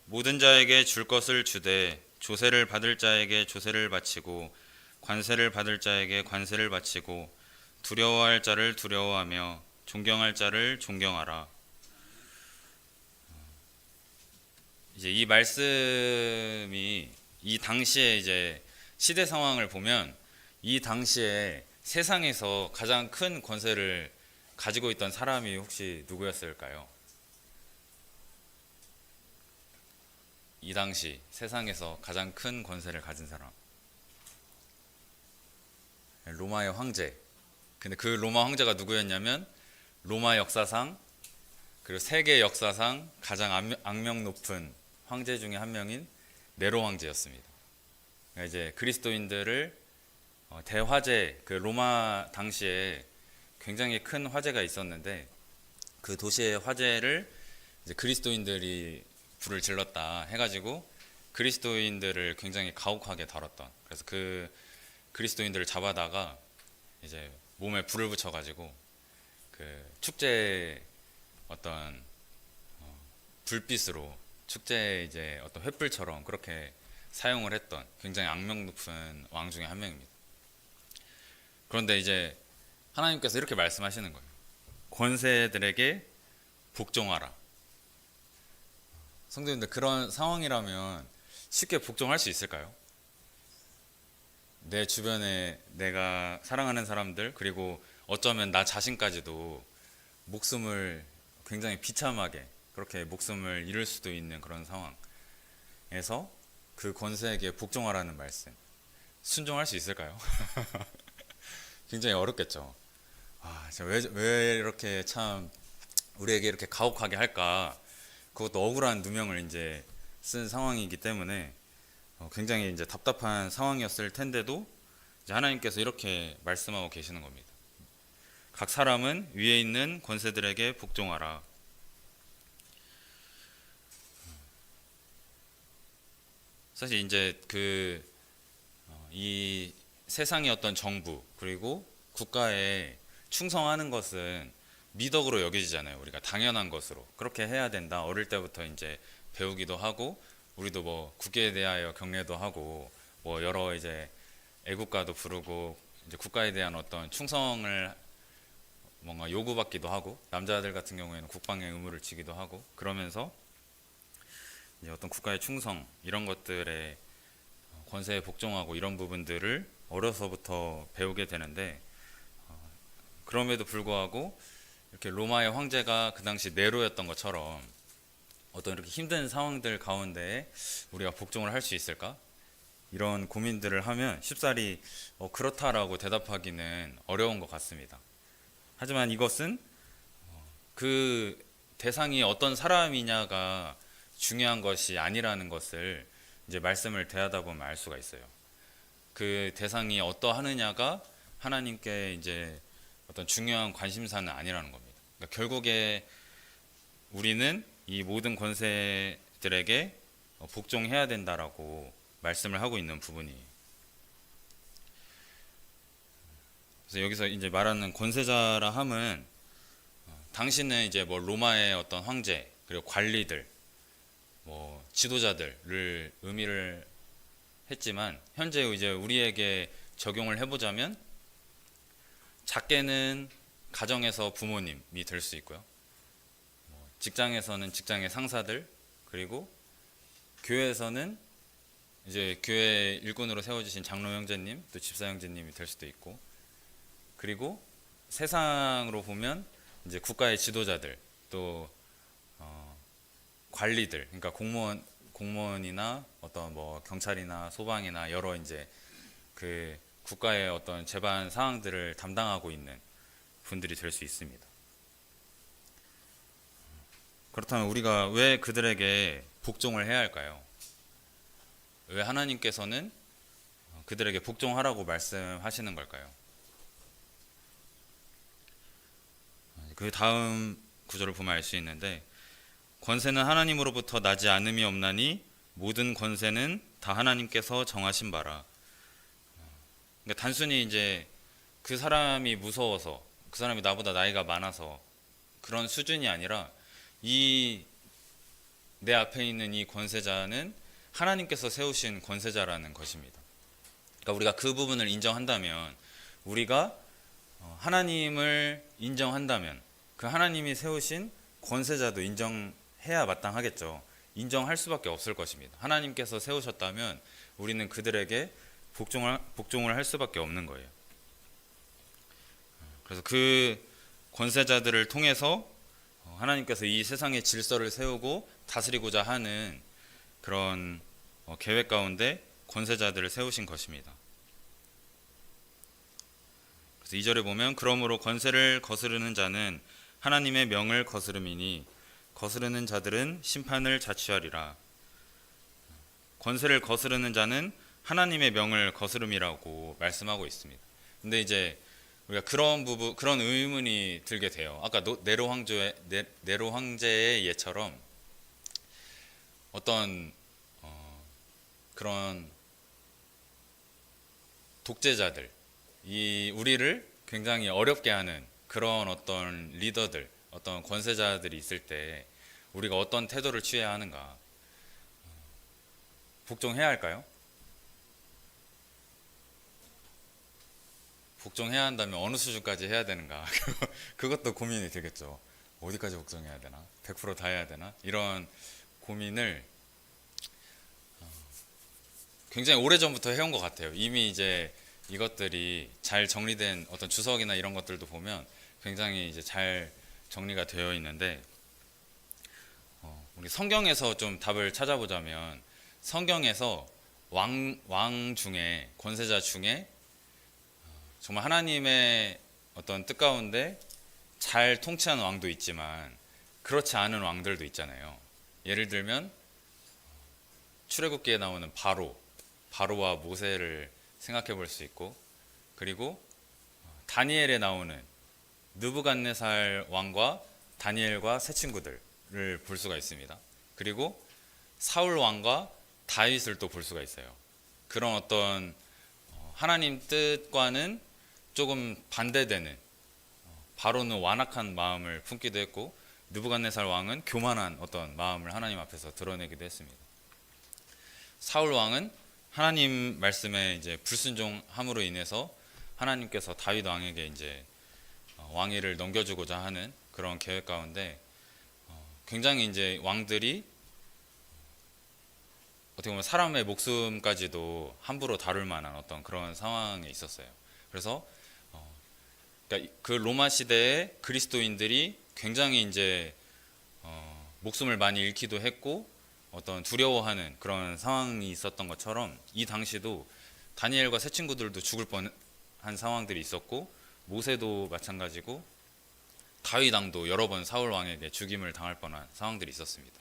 모든 자에게 줄 것을 주되 조세를 받을 자에게 조세를 바치고 관세를 받을 자에게 관세를 바치고 두려워할 자를 두려워하며 존경할 자를 존경하라. 이제 이 말씀이 이 당시에 이제 시대 상황을 보면 이 당시에 세상에서 가장 큰 권세를 가지고 있던 사람이 혹시 누구였을까요? 이 당시 세상에서 가장 큰 권세를 가진 사람. 로마의 황제. 근데 그 로마 황제가 누구였냐면 로마 역사상 그리고 세계 역사상 가장 악명 높은 황제 중에 한 명인 네로 황제였습니다. 그러니까 이제 그리스도인들을 대화재, 그 로마 당시에 굉장히 큰 화재가 있었는데 그 도시의 화재를 이제 그리스도인들이 불을 질렀다 해가지고 그리스도인들을 굉장히 가혹하게 다뤘던, 그래서 그 그리스도인들을 잡아다가 이제 몸에 불을 붙여가지고 그 축제 어떤 불빛으로 축제 이제 어떤 횃불처럼 그렇게 사용을 했던 굉장히 악명 높은 왕 중에 한 명입니다. 그런데 이제 하나님께서 이렇게 말씀하시는 거예요. 권세들에게 복종하라. 성도님들, 그런 상황이라면 쉽게 복종할 수 있을까요? 내 주변에 내가 사랑하는 사람들, 그리고 어쩌면 나 자신까지도 목숨을 굉장히 비참하게 그렇게 목숨을 잃을 수도 있는 그런 상황에서 그 권세에게 복종하라는 말씀, 순종할 수 있을까요? 굉장히 어렵겠죠. 왜 이렇게 참 우리에게 이렇게 가혹하게 할까? 그것도 억울한 누명을 이제 쓴 상황이기 때문에 굉장히 이제 답답한 상황이었을 텐데도 이제 하나님께서 이렇게 말씀하고 계시는 겁니다. 각 사람은 위에 있는 권세들에게 복종하라. 사실 이제 이 세상의 어떤 정부 그리고 국가에 충성하는 것은 미덕으로 여겨지잖아요. 우리가 당연한 것으로 그렇게 해야 된다. 어릴 때부터 이제 배우기도 하고, 우리도 뭐 국회에 대하여 경례도 하고, 뭐 여러 이제 애국가도 부르고, 이제 국가에 대한 어떤 충성을 뭔가 요구받기도 하고, 남자들 같은 경우에는 국방의 의무를 지기도 하고, 그러면서 이제 어떤 국가의 충성 이런 것들에 권세에 복종하고 이런 부분들을 어려서부터 배우게 되는데, 그럼에도 불구하고 이렇게 로마의 황제가 그 당시 네로였던 것처럼 어떤 이렇게 힘든 상황들 가운데 우리가 복종을 할 수 있을까? 이런 고민들을 하면 쉽사리 그렇다라고 대답하기는 어려운 것 같습니다. 하지만 이것은 그 대상이 어떤 사람이냐가 중요한 것이 아니라는 것을 이제 말씀을 대하다 보면 알 수가 있어요. 그 대상이 어떠하느냐가 하나님께 이제 어떤 중요한 관심사는 아니라는 겁니다. 그러니까 결국에 우리는 이 모든 권세들에게 복종해야 된다라고 말씀을 하고 있는 부분이에요. 그래서 여기서 이제 말하는 권세자라 함은 당시는 이제 뭐 로마의 어떤 황제 그리고 관리들, 뭐 지도자들을 의미를 했지만, 현재 이제 우리에게 적용을 해보자면 작게는 가정에서 부모님이 될 수 있고요. 직장에서는 직장의 상사들, 그리고 교회에서는 이제 교회 일꾼으로 세워주신 장로 형제님, 또 집사 형제님이 될 수도 있고, 그리고 세상으로 보면 이제 국가의 지도자들, 또 관리들, 그러니까 공무원이나 어떤 뭐 경찰이나 소방이나 여러 이제 그 국가의 어떤 재반 사항들을 담당하고 있는 분들이 될 수 있습니다. 그렇다면 우리가 왜 그들에게 복종을 해야 할까요? 왜 하나님께서는 그들에게 복종하라고 말씀하시는 걸까요? 그 다음 구절을 보면 알 수 있는데, 권세는 하나님으로부터 나지 않음이 없나니 모든 권세는 다 하나님께서 정하신 바라. 그러니까 단순히 이제 그 사람이 무서워서, 그 사람이 나보다 나이가 많아서 그런 수준이 아니라, 이 내 앞에 있는 이 권세자는 하나님께서 세우신 권세자라는 것입니다. 그러니까 우리가 그 부분을 인정한다면, 우리가 하나님을 인정한다면 그 하나님이 세우신 권세자도 인정해야 마땅하겠죠. 인정할 수밖에 없을 것입니다. 하나님께서 세우셨다면 우리는 그들에게 복종을 할 수밖에 없는 거예요. 그래서 그 권세자들을 통해서 하나님께서 이 세상의 질서를 세우고 다스리고자 하는 그런 계획 가운데 권세자들을 세우신 것입니다. 그래서 2절에 보면 그러므로 권세를 거스르는 자는 하나님의 명을 거스름이니 거스르는 자들은 심판을 자취하리라. 권세를 거스르는 자는 하나님의 명을 거스름이라고 말씀하고 있습니다. 근데 이제 우리가 그런 의문이 들게 돼요. 아까 네로 황제의 예처럼 어떤 그런 독재자들, 이 우리를 굉장히 어렵게 하는 그런 어떤 리더들, 어떤 권세자들이 있을 때 우리가 어떤 태도를 취해야 하는가? 복종해야 할까요? 복종해야 한다면 어느 수준까지 해야 되는가? 그것도 고민이 되겠죠. 어디까지 복종해야 되나? 100%다 해야 되나? 이런 고민을 굉장히 오래전부터 해온 것 같아요. 이미 이제 이것들이 잘 정리된 어떤 주석이나 이런 것들도 보면 굉장히 이제 잘 정리가 되어 있는데, 우리 성경에서 좀 답을 찾아보자면 성경에서 왕 중에, 권세자 중에 정말 하나님의 어떤 뜻 가운데 잘 통치하는 왕도 있지만 그렇지 않은 왕들도 있잖아요. 예를 들면 출애굽기에 나오는 바로와 모세를 생각해 볼 수 있고, 그리고 다니엘에 나오는 느부갓네살 왕과 다니엘과 세 친구들을 볼 수가 있습니다. 그리고 사울 왕과 다윗을 또 볼 수가 있어요. 그런 어떤 하나님 뜻과는 조금 반대되는, 바로는 완악한 마음을 품기도 했고 느부갓네살 왕은 교만한 어떤 마음을 하나님 앞에서 드러내기도 했습니다. 사울 왕은 하나님 말씀에 이제 불순종함으로 인해서 하나님께서 다윗 왕에게 이제 왕위를 넘겨주고자 하는 그런 계획 가운데 굉장히 이제 왕들이 어떻게 보면 사람의 목숨까지도 함부로 다룰 만한 어떤 그런 상황에 있었어요. 그래서 그러니까 그 로마 시대에 그리스도인들이 굉장히 이제 목숨을 많이 잃기도 했고 어떤 두려워하는 그런 상황이 있었던 것처럼 이 당시도 다니엘과 세 친구들도 죽을 뻔한 상황들이 있었고, 모세도 마찬가지고 다윗 왕도 여러 번 사울 왕에게 죽임을 당할 뻔한 상황들이 있었습니다.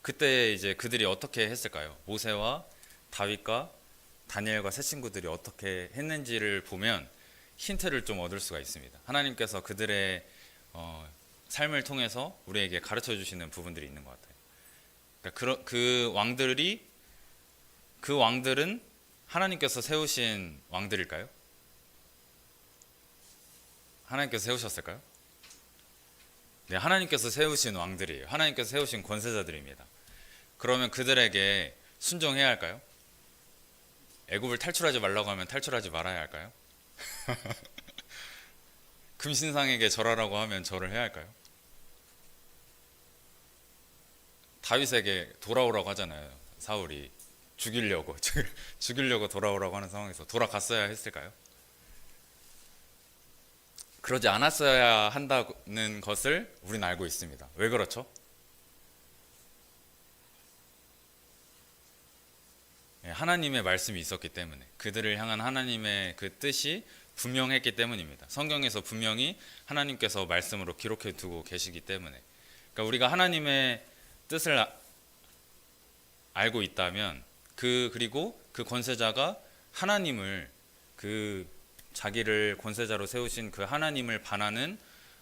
그때 이제 그들이 어떻게 했을까요? 모세와 다윗과 다니엘과 세 친구들이 어떻게 했는지를 보면 힌트를 좀 얻을 수가 있습니다. 하나님께서 그들의 삶을 통해서 우리에게 가르쳐 주시는 부분들이 있는 것 같아요. 그러니까 그 왕들은 하나님께서 세우신 왕들일까요? 하나님께서 세우셨을까요? 네, 하나님께서 세우신 왕들이에요. 하나님께서 세우신 권세자들입니다. 그러면 그들에게 순종해야 할까요? 애굽을 탈출하지 말라고 하면 탈출하지 말아야 할까요? 금신상에게 절하라고 하면 절을 해야 할까요? 다윗에게 돌아오라고 하잖아요. 사울이 죽이려고 돌아오라고 하는 상황에서 돌아갔어야 했을까요? 그러지 않았어야 한다는 것을 우리는 알고 있습니다. 왜 그렇죠? 하나님의 말씀이 있었기 때문에, 그들을 향한 하나님의 그 뜻이 분명했기 때문입니다. 성경에서 분명히 하나님께서 말씀으로 기록해 두고 계시기 때문에. 그러니까 우리가 하나님의 뜻을 알고 있다면 그리고 그 권세자가 하나님을, 그 자기를 권세자로 세우신 그 하나님을 반하는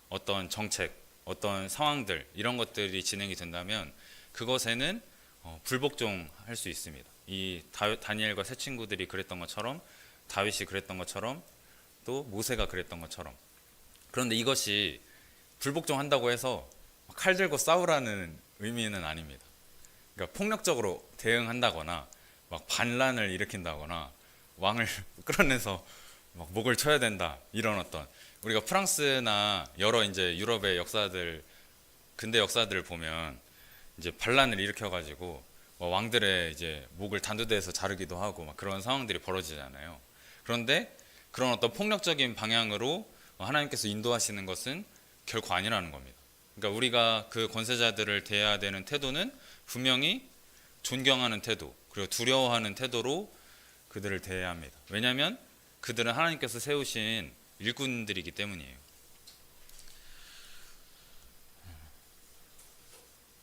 어떤 정책, 어떤 상황들, 이런 것들이 진행이 된다면 그것에는 불복종할 수 있습니다. 이 다니엘과 세 친구들이 그랬던 것처럼, 다윗이 그랬던 것처럼, 또 모세가 그랬던 것처럼. 그런데 이것이 불복종한다고 해서 칼 들고 싸우라는 의미는 아닙니다. 그러니까 폭력적으로 대응한다거나 막 반란을 일으킨다거나 왕을 끌어내서 막 목을 쳐야 된다, 이런 어떤, 우리가 프랑스나 여러 이제 유럽의 역사들, 근대 역사들을 보면 이제 반란을 일으켜가지고 왕들의 이제 목을 단두대에서 자르기도 하고 막 그런 상황들이 벌어지잖아요. 그런데 그런 어떤 폭력적인 방향으로 하나님께서 인도하시는 것은 결코 아니라는 겁니다. 그러니까 우리가 그 권세자들을 대해야 되는 태도는 분명히 존경하는 태도, 그리고 두려워하는 태도로 그들을 대해야 합니다. 왜냐하면 그들은 하나님께서 세우신 일꾼들이기 때문이에요.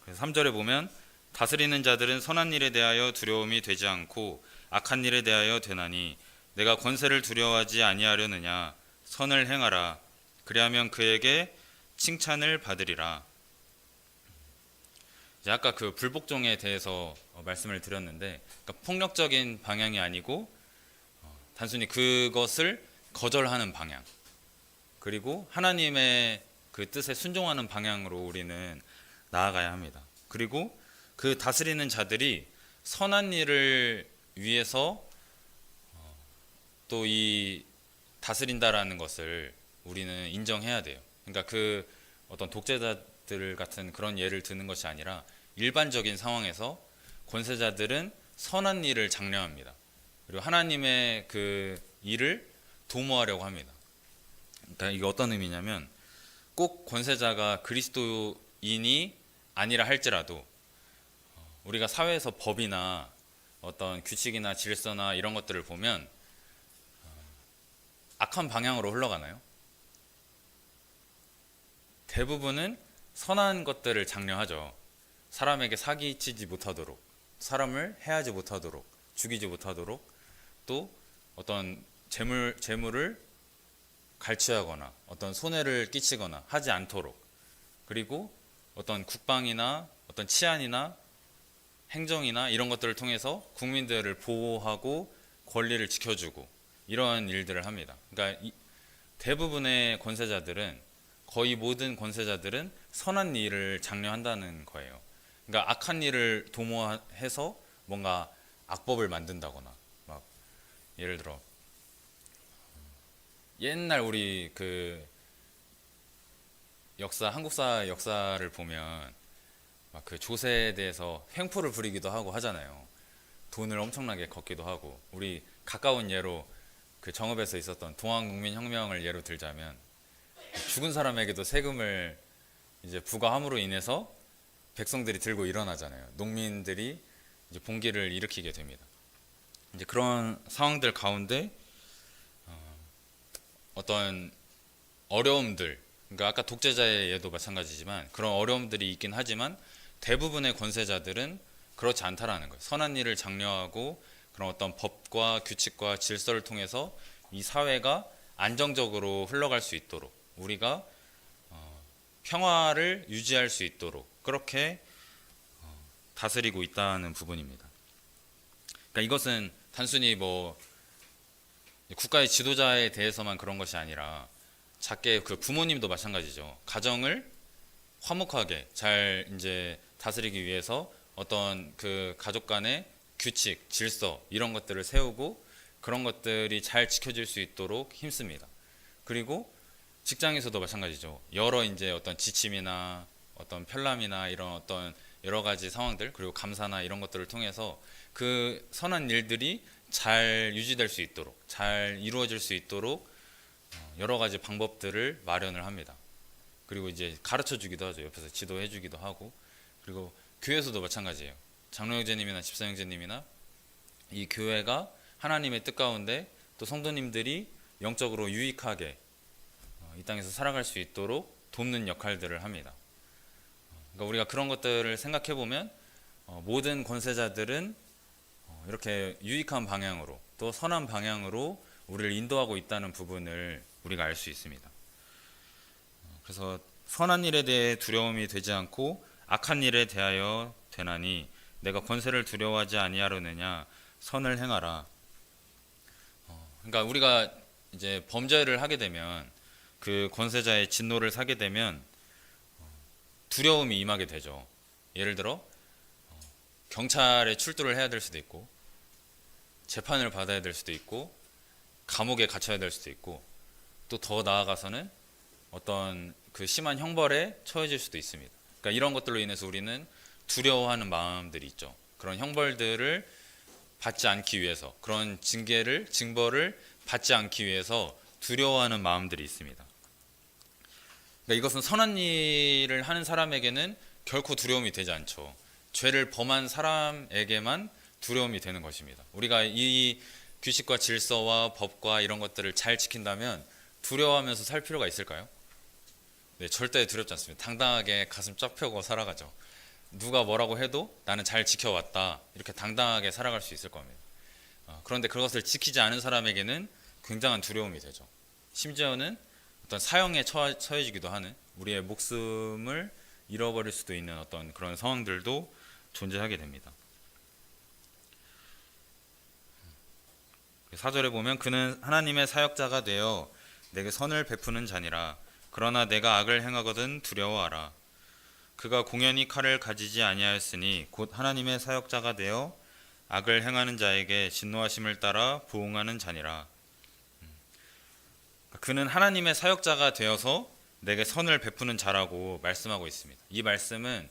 그래서 3절에 보면 다스리는 자들은 선한 일에 대하여 두려움이 되지 않고 악한 일에 대하여 되나니 내가 권세를 두려워하지 아니하려느냐 선을 행하라 그리하면 그에게 칭찬을 받으리라. 이제 아까 그 불복종에 대해서 말씀을 드렸는데 그러니까 폭력적인 방향이 아니고 단순히 그것을 거절하는 방향 그리고 하나님의 그 뜻에 순종하는 방향으로 우리는 나아가야 합니다. 그리고 그 다스리는 자들이 선한 일을 위해서 또 이 다스린다라는 것을 우리는 인정해야 돼요. 그러니까 그 어떤 독재자들 같은 그런 예를 드는 것이 아니라 일반적인 상황에서 권세자들은 선한 일을 장려합니다. 그리고 하나님의 그 일을 도모하려고 합니다. 그러니까 이게 어떤 의미냐면 꼭 권세자가 그리스도인이 아니라 할지라도 우리가 사회에서 법이나 어떤 규칙이나 질서나 이런 것들을 보면 악한 방향으로 흘러가나요? 대부분은 선한 것들을 장려하죠. 사람에게 사기치지 못하도록, 사람을 해하지 못하도록, 죽이지 못하도록, 또 어떤 재물을 갈취하거나 어떤 손해를 끼치거나 하지 않도록, 그리고 어떤 국방이나 어떤 치안이나 행정이나 이런 것들을 통해서 국민들을 보호하고 권리를 지켜주고 이런 일들을 합니다. 그러니까 대부분의 권세자들은 거의 모든 권세자들은 선한 일을 장려한다는 거예요. 그러니까 악한 일을 도모해서 뭔가 악법을 만든다거나 막 예를 들어 옛날 우리 그 한국사 역사를 보면 막 그 조세에 대해서 횡포를 부리기도 하고 하잖아요. 돈을 엄청나게 걷기도 하고 우리 가까운 예로 그 정읍에서 있었던 동학농민혁명을 예로 들자면 죽은 사람에게도 세금을 이제 부과함으로 인해서 백성들이 들고 일어나잖아요. 농민들이 이제 봉기를 일으키게 됩니다. 이제 그런 상황들 가운데 어떤 어려움들, 그러니까 아까 독재자의 예도 마찬가지지만 그런 어려움들이 있긴 하지만 대부분의 권세자들은 그렇지 않다라는 거예요. 선한 일을 장려하고 그런 어떤 법과 규칙과 질서를 통해서 이 사회가 안정적으로 흘러갈 수 있도록 우리가 평화를 유지할 수 있도록 그렇게 다스리고 있다는 부분입니다. 그러니까 이것은 단순히 뭐 국가의 지도자에 대해서만 그런 것이 아니라 작게 그 부모님도 마찬가지죠. 가정을 화목하게 잘 이제 다스리기 위해서 어떤 그 가족 간의 규칙, 질서 이런 것들을 세우고 그런 것들이 잘 지켜질 수 있도록 힘씁니다. 그리고 직장에서도 마찬가지죠. 여러 이제 어떤 지침이나 어떤 편람이나 이런 어떤 여러 가지 상황들 그리고 감사나 이런 것들을 통해서 그 선한 일들이 잘 유지될 수 있도록 잘 이루어질 수 있도록 여러 가지 방법들을 마련을 합니다. 그리고 이제 가르쳐 주기도 하죠. 옆에서 지도해 주기도 하고 그리고 교회에서도 마찬가지예요. 장로 형제님이나 집사 형제님이나 이 교회가 하나님의 뜻 가운데 또 성도님들이 영적으로 유익하게 이 땅에서 살아갈 수 있도록 돕는 역할들을 합니다. 그러니까 우리가 그런 것들을 생각해 보면 모든 권세자들은 이렇게 유익한 방향으로 또 선한 방향으로 우리를 인도하고 있다는 부분을 우리가 알 수 있습니다. 그래서 선한 일에 대해 두려움이 되지 않고 악한 일에 대하여 되나니 내가 권세를 두려워하지 아니하려느냐 선을 행하라. 그러니까 우리가 이제 범죄를 하게 되면 그 권세자의 진노를 사게 되면 두려움이 임하게 되죠. 예를 들어 경찰에 출두를 해야 될 수도 있고 재판을 받아야 될 수도 있고 감옥에 갇혀야 될 수도 있고 또 더 나아가서는 어떤 그 심한 형벌에 처해질 수도 있습니다. 그러니까 이런 것들로 인해서 우리는 두려워하는 마음들이 있죠. 그런 형벌들을 받지 않기 위해서 그런 징벌을 받지 않기 위해서 두려워하는 마음들이 있습니다. 그러니까 이것은 선한 일을 하는 사람에게는 결코 두려움이 되지 않죠. 죄를 범한 사람에게만 두려움이 되는 것입니다. 우리가 이 규칙과 질서와 법과 이런 것들을 잘 지킨다면 두려워하면서 살 필요가 있을까요? 네, 절대 두렵지 않습니다. 당당하게 가슴 쫙 펴고 살아가죠. 누가 뭐라고 해도 나는 잘 지켜왔다. 이렇게 당당하게 살아갈 수 있을 겁니다. 그런데 그것을 지키지 않은 사람에게는 굉장한 두려움이 되죠. 심지어는 어떤 사형에 처해지기도 하는, 우리의 목숨을 잃어버릴 수도 있는 어떤 그런 상황들도 존재하게 됩니다. 4절에 보면 그는 하나님의 사역자가 되어 내게 선을 베푸는 자니라. 그러나 내가 악을 행하거든 두려워하라. 그가 공연히 칼을 가지지 아니하였으니 곧 하나님의 사역자가 되어 악을 행하는 자에게 진노하심을 따라 보응하는 자니라. 그는 하나님의 사역자가 되어서 내게 선을 베푸는 자라고 말씀하고 있습니다. 이 말씀은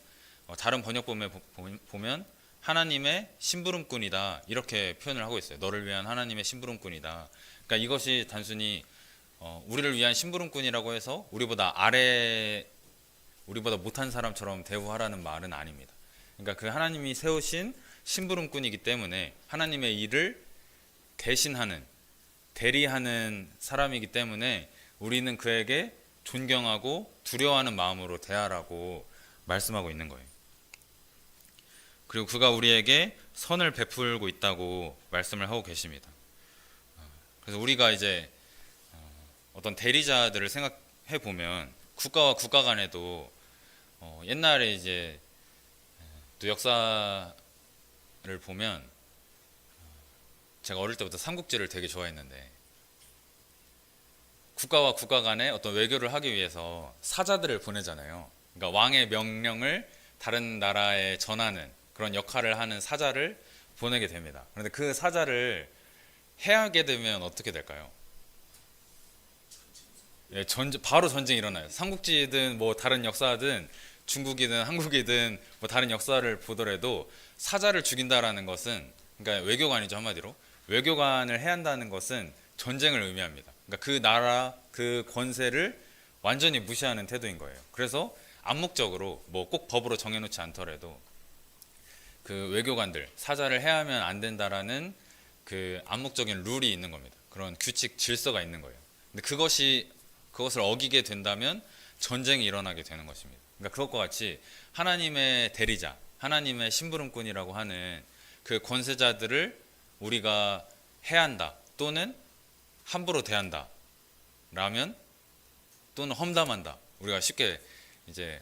다른 번역본에 보면 하나님의 심부름꾼이다 이렇게 표현을 하고 있어요. 너를 위한 하나님의 심부름꾼이다. 그러니까 이것이 단순히 우리를 위한 심부름꾼이라고 해서 우리보다 못한 사람처럼 대우하라는 말은 아닙니다. 그러니까 그 하나님이 세우신 심부름꾼이기 때문에 하나님의 일을 대신하는, 대리하는 사람이기 때문에 우리는 그에게 존경하고 두려워하는 마음으로 대하라고 말씀하고 있는 거예요. 그리고 그가 우리에게 선을 베풀고 있다고 말씀을 하고 계십니다. 그래서 우리가 이제 어떤 대리자들을 생각해 보면 국가와 국가 간에도 옛날에 이제 또 역사를 보면 제가 어릴 때부터 삼국지를 되게 좋아했는데 국가와 국가 간에 어떤 외교를 하기 위해서 사자들을 보내잖아요. 그러니까 왕의 명령을 다른 나라에 전하는 그런 역할을 하는 사자를 보내게 됩니다. 그런데 그 사자를 해하게 되면 어떻게 될까요? 예, 바로 전쟁이 일어나요. 삼국지든 뭐 다른 역사든 중국이든 한국이든 뭐 다른 역사를 보더라도 사자를 죽인다라는 것은, 그러니까 외교관이죠, 한마디로. 외교관을 해한다는 것은 전쟁을 의미합니다. 그러니까 그 나라, 그 권세를 완전히 무시하는 태도인 거예요. 그래서 암묵적으로 뭐 꼭 법으로 정해놓지 않더라도 그 외교관들, 사자를 해하면 안 된다라는 그 암묵적인 룰이 있는 겁니다. 그런 규칙, 질서가 있는 거예요. 근데 그것을 어기게 된다면 전쟁이 일어나게 되는 것입니다. 그러니까 그것과 같이 하나님의 대리자, 하나님의 심부름꾼이라고 하는 그 권세자들을 우리가 해한다 또는 함부로 대한다 라면, 또는 험담한다. 우리가 쉽게 이제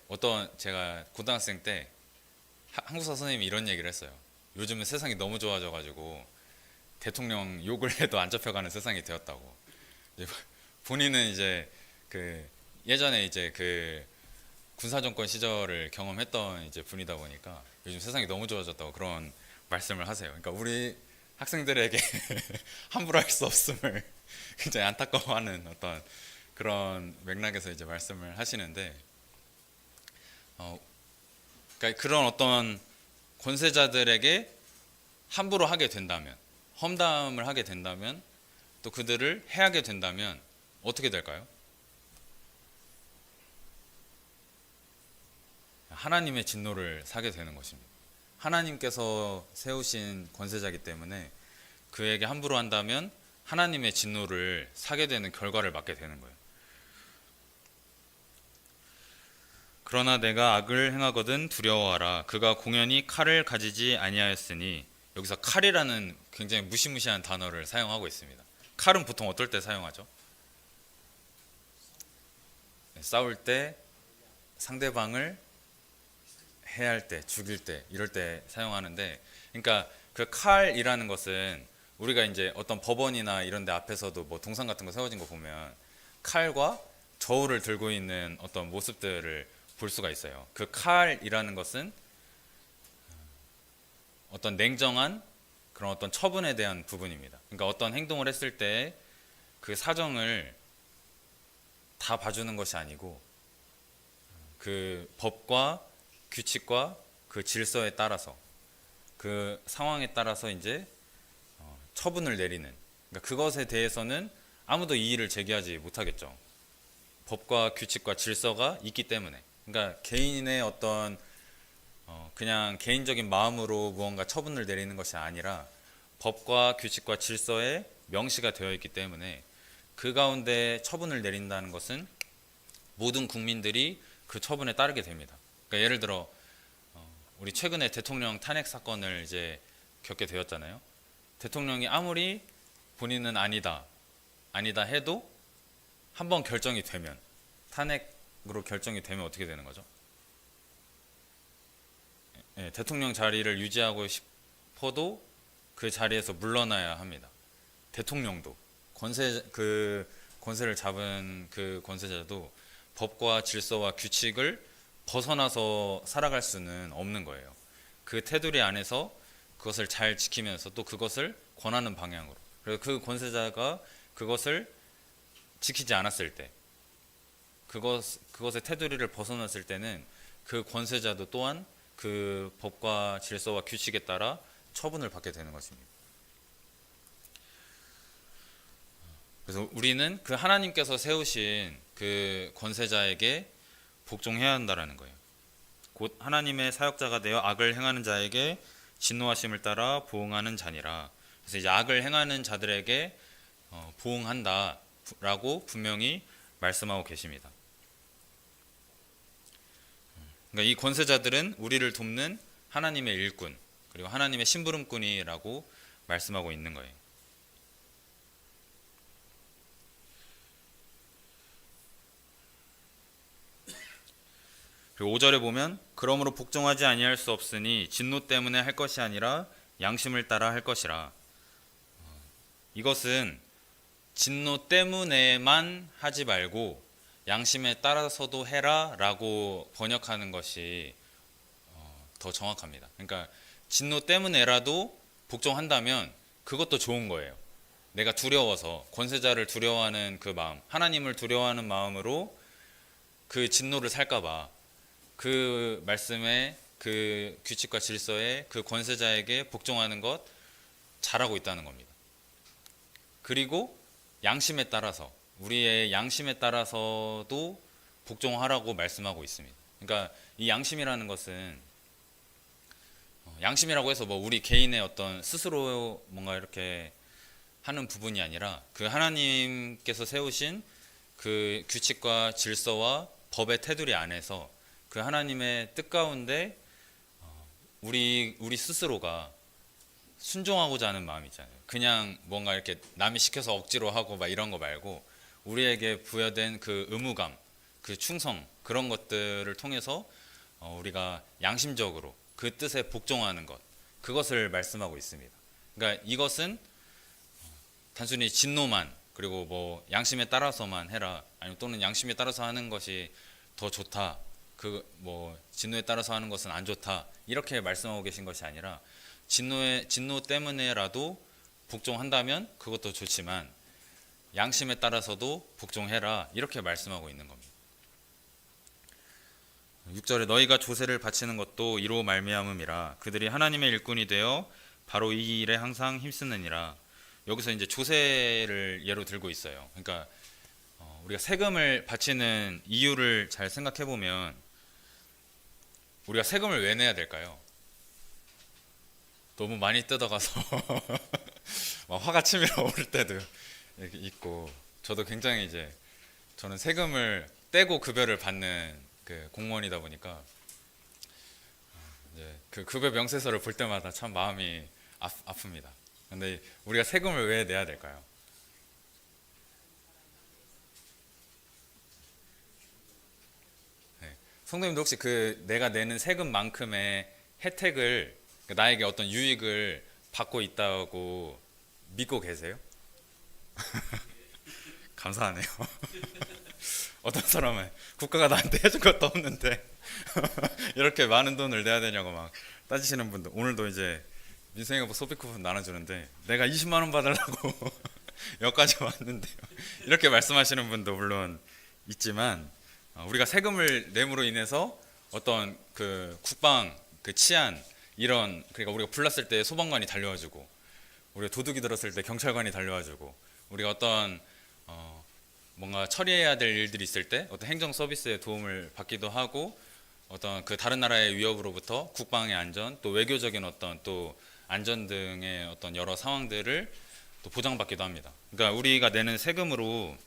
제가 고등학생 때 한국사 선생님이 이런 얘기를 했어요. 요즘은 세상이 너무 좋아져가지고 대통령 욕을 해도 안 잡혀가는 세상이 되었다고. 본인은 이제 그 예전에 이제 그 군사정권 시절을 경험했던 이제 분이다 보니까 요즘 세상이 너무 좋아졌다고 그런 말씀을 하세요. 그러니까 우리 학생들에게 함부로 할 수 없음을 굉장히 안타까워하는 어떤 그런 맥락에서 이제 말씀을 하시는데, 그러니까 그런 어떤 권세자들에게 함부로 하게 된다면, 험담을 하게 된다면, 또 그들을 해하게 된다면 어떻게 될까요? 하나님의 진노를 사게 되는 것입니다. 하나님께서 세우신 권세자이기 때문에 그에게 함부로 한다면 하나님의 진노를 사게 되는 결과를 맞게 되는 거예요. 그러나 내가 악을 행하거든 두려워하라. 그가 공연히 칼을 가지지 아니하였으니, 여기서 칼이라는 굉장히 무시무시한 단어를 사용하고 있습니다. 칼은 보통 어떨 때 사용하죠? 싸울 때, 상대방을 해할 때, 죽일 때, 이럴 때 사용하는데, 그러니까 그 칼이라는 것은 우리가 이제 어떤 법원이나 이런 데 앞에서도 뭐 동상 같은 거 세워진 거 보면 칼과 저울을 들고 있는 어떤 모습들을 볼 수가 있어요. 그 칼이라는 것은 어떤 냉정한 그런 어떤 처분에 대한 부분입니다. 그러니까 어떤 행동을 했을 때 그 사정을 다 봐주는 것이 아니고 그 법과 규칙과 그 질서에 따라서, 그 상황에 따라서 이제 처분을 내리는, 그러니까 그것에 대해서는 아무도 이의를 제기하지 못하겠죠. 법과 규칙과 질서가 있기 때문에. 그러니까 개인의 어떤 그냥 개인적인 마음으로 무언가 처분을 내리는 것이 아니라 법과 규칙과 질서에 명시가 되어 있기 때문에 그 가운데 처분을 내린다는 것은 모든 국민들이 그 처분에 따르게 됩니다. 그러니까 예를 들어 우리 최근에 대통령 탄핵 사건을 이제 겪게 되었잖아요. 대통령이 아무리 본인은 아니다 해도 한번 결정이 되면, 탄핵으로 결정이 되면 어떻게 되는 거죠? 예, 대통령 자리를 유지하고 싶어도 그 자리에서 물러나야 합니다. 대통령도 권세를 잡은 그 권세자도 법과 질서와 규칙을 벗어나서 살아갈 수는 없는 거예요. 그 테두리 안에서 그것을 잘 지키면서 또 그것을 권하는 방향으로. 그래서 그 권세자가 그것을 지키지 않았을 때, 그것의 테두리를 벗어났을 때는 그 권세자도 또한 그 법과 질서와 규칙에 따라 처분을 받게 되는 것입니다. 그래서 우리는 그 하나님께서 세우신 그 권세자에게 복종해야 한다라는 거예요. 곧 하나님의 사역자가 되어 악을 행하는 자에게 진노하심을 따라 보응하는 자니라. 그래서 이제 악을 행하는 자들에게 보응한다라고 분명히 말씀하고 계십니다. 그러니까 이 권세자들은 우리를 돕는 하나님의 일꾼, 그리고 하나님의 심부름꾼이라고 말씀하고 있는 거예요. 그리고 5절에 보면 그러므로 복종하지 아니할 수 없으니 진노 때문에 할 것이 아니라 양심을 따라 할 것이라. 이것은 진노 때문에만 하지 말고 양심에 따라서도 해라 라고 번역하는 것이 더 정확합니다. 그러니까 진노 때문에라도 복종한다면 그것도 좋은 거예요. 내가 두려워서, 권세자를 두려워하는 그 마음, 하나님을 두려워하는 마음으로 그 진노를 살까봐 그 말씀에, 그 규칙과 질서에, 그 권세자에게 복종하는 것 잘하고 있다는 겁니다. 그리고 양심에 따라서, 우리의 양심에 따라서도 복종하라고 말씀하고 있습니다. 그러니까 이 양심이라는 것은 양심이라고 해서 뭐 우리 개인의 어떤 스스로 뭔가 이렇게 하는 부분이 아니라 그 하나님께서 세우신 그 규칙과 질서와 법의 테두리 안에서 그 하나님의 뜻 가운데 우리 스스로가 순종하고자 하는 마음 있잖아요. 그냥 뭔가 이렇게 남이 시켜서 억지로 하고 막 이런 거 말고 우리에게 부여된 그 의무감, 그 충성, 그런 것들을 통해서 우리가 양심적으로 그 뜻에 복종하는 것, 그것을 말씀하고 있습니다. 그러니까 이것은 단순히 진노만, 그리고 뭐 양심에 따라서만 해라, 아니면 또는 양심에 따라서 하는 것이 더 좋다, 그 뭐 진노에 따라서 하는 것은 안 좋다, 이렇게 말씀하고 계신 것이 아니라 진노 때문에라도 복종한다면 그것도 좋지만 양심에 따라서도 복종해라, 이렇게 말씀하고 있는 겁니다. 6절에 너희가 조세를 바치는 것도 이로 말미암음이라. 그들이 하나님의 일꾼이 되어 바로 이 일에 항상 힘쓰느니라. 여기서 이제 조세를 예로 들고 있어요. 그러니까 우리가 세금을 바치는 이유를 잘 생각해 보면 우리가 세금을 왜 내야 될까요? 너무 많이 뜯어가서 막 화가 치밀어 오를 때도 있고, 저도 굉장히 이제 저는 세금을 떼고 급여를 받는 그 공무원이다 보니까 이제 그 급여 명세서를 볼 때마다 참 마음이 아픕니다. 근데 우리가 세금을 왜 내야 될까요? 네. 성도님도 혹시 그 내가 내는 세금만큼의 혜택을, 나에게 어떤 유익을 받고 있다고 믿고 계세요? 감사하네요. 어떤 사람은 국가가 나한테 해준 것도 없는데 이렇게 많은 돈을 내야 되냐고 막 따지시는 분들, 오늘도 이제 민생이가 뭐 소비 쿠폰 나눠주는데 내가 20만 원 받으려고 여기까지 왔는데요, 이렇게 말씀하시는 분도 물론 있지만, 우리가 세금을 내므로 인해서 어떤 그 국방, 그 치안, 이런, 그러니까 우리가 불났을 때 소방관이 달려와주고, 우리가 도둑이 들었을 때 경찰관이 달려와주고, 우리가 어떤 뭔가 처리해야 될 일들이 있을 때 어떤 행정 서비스의 도움을 받기도 하고, 어떤 그 다른 나라의 위협으로부터 국방의 안전, 또 외교적인 어떤 또 안전 등의 어떤 여러 상황들을 또 보장받기도 합니다. 그러니까 우리가 내는 세금으로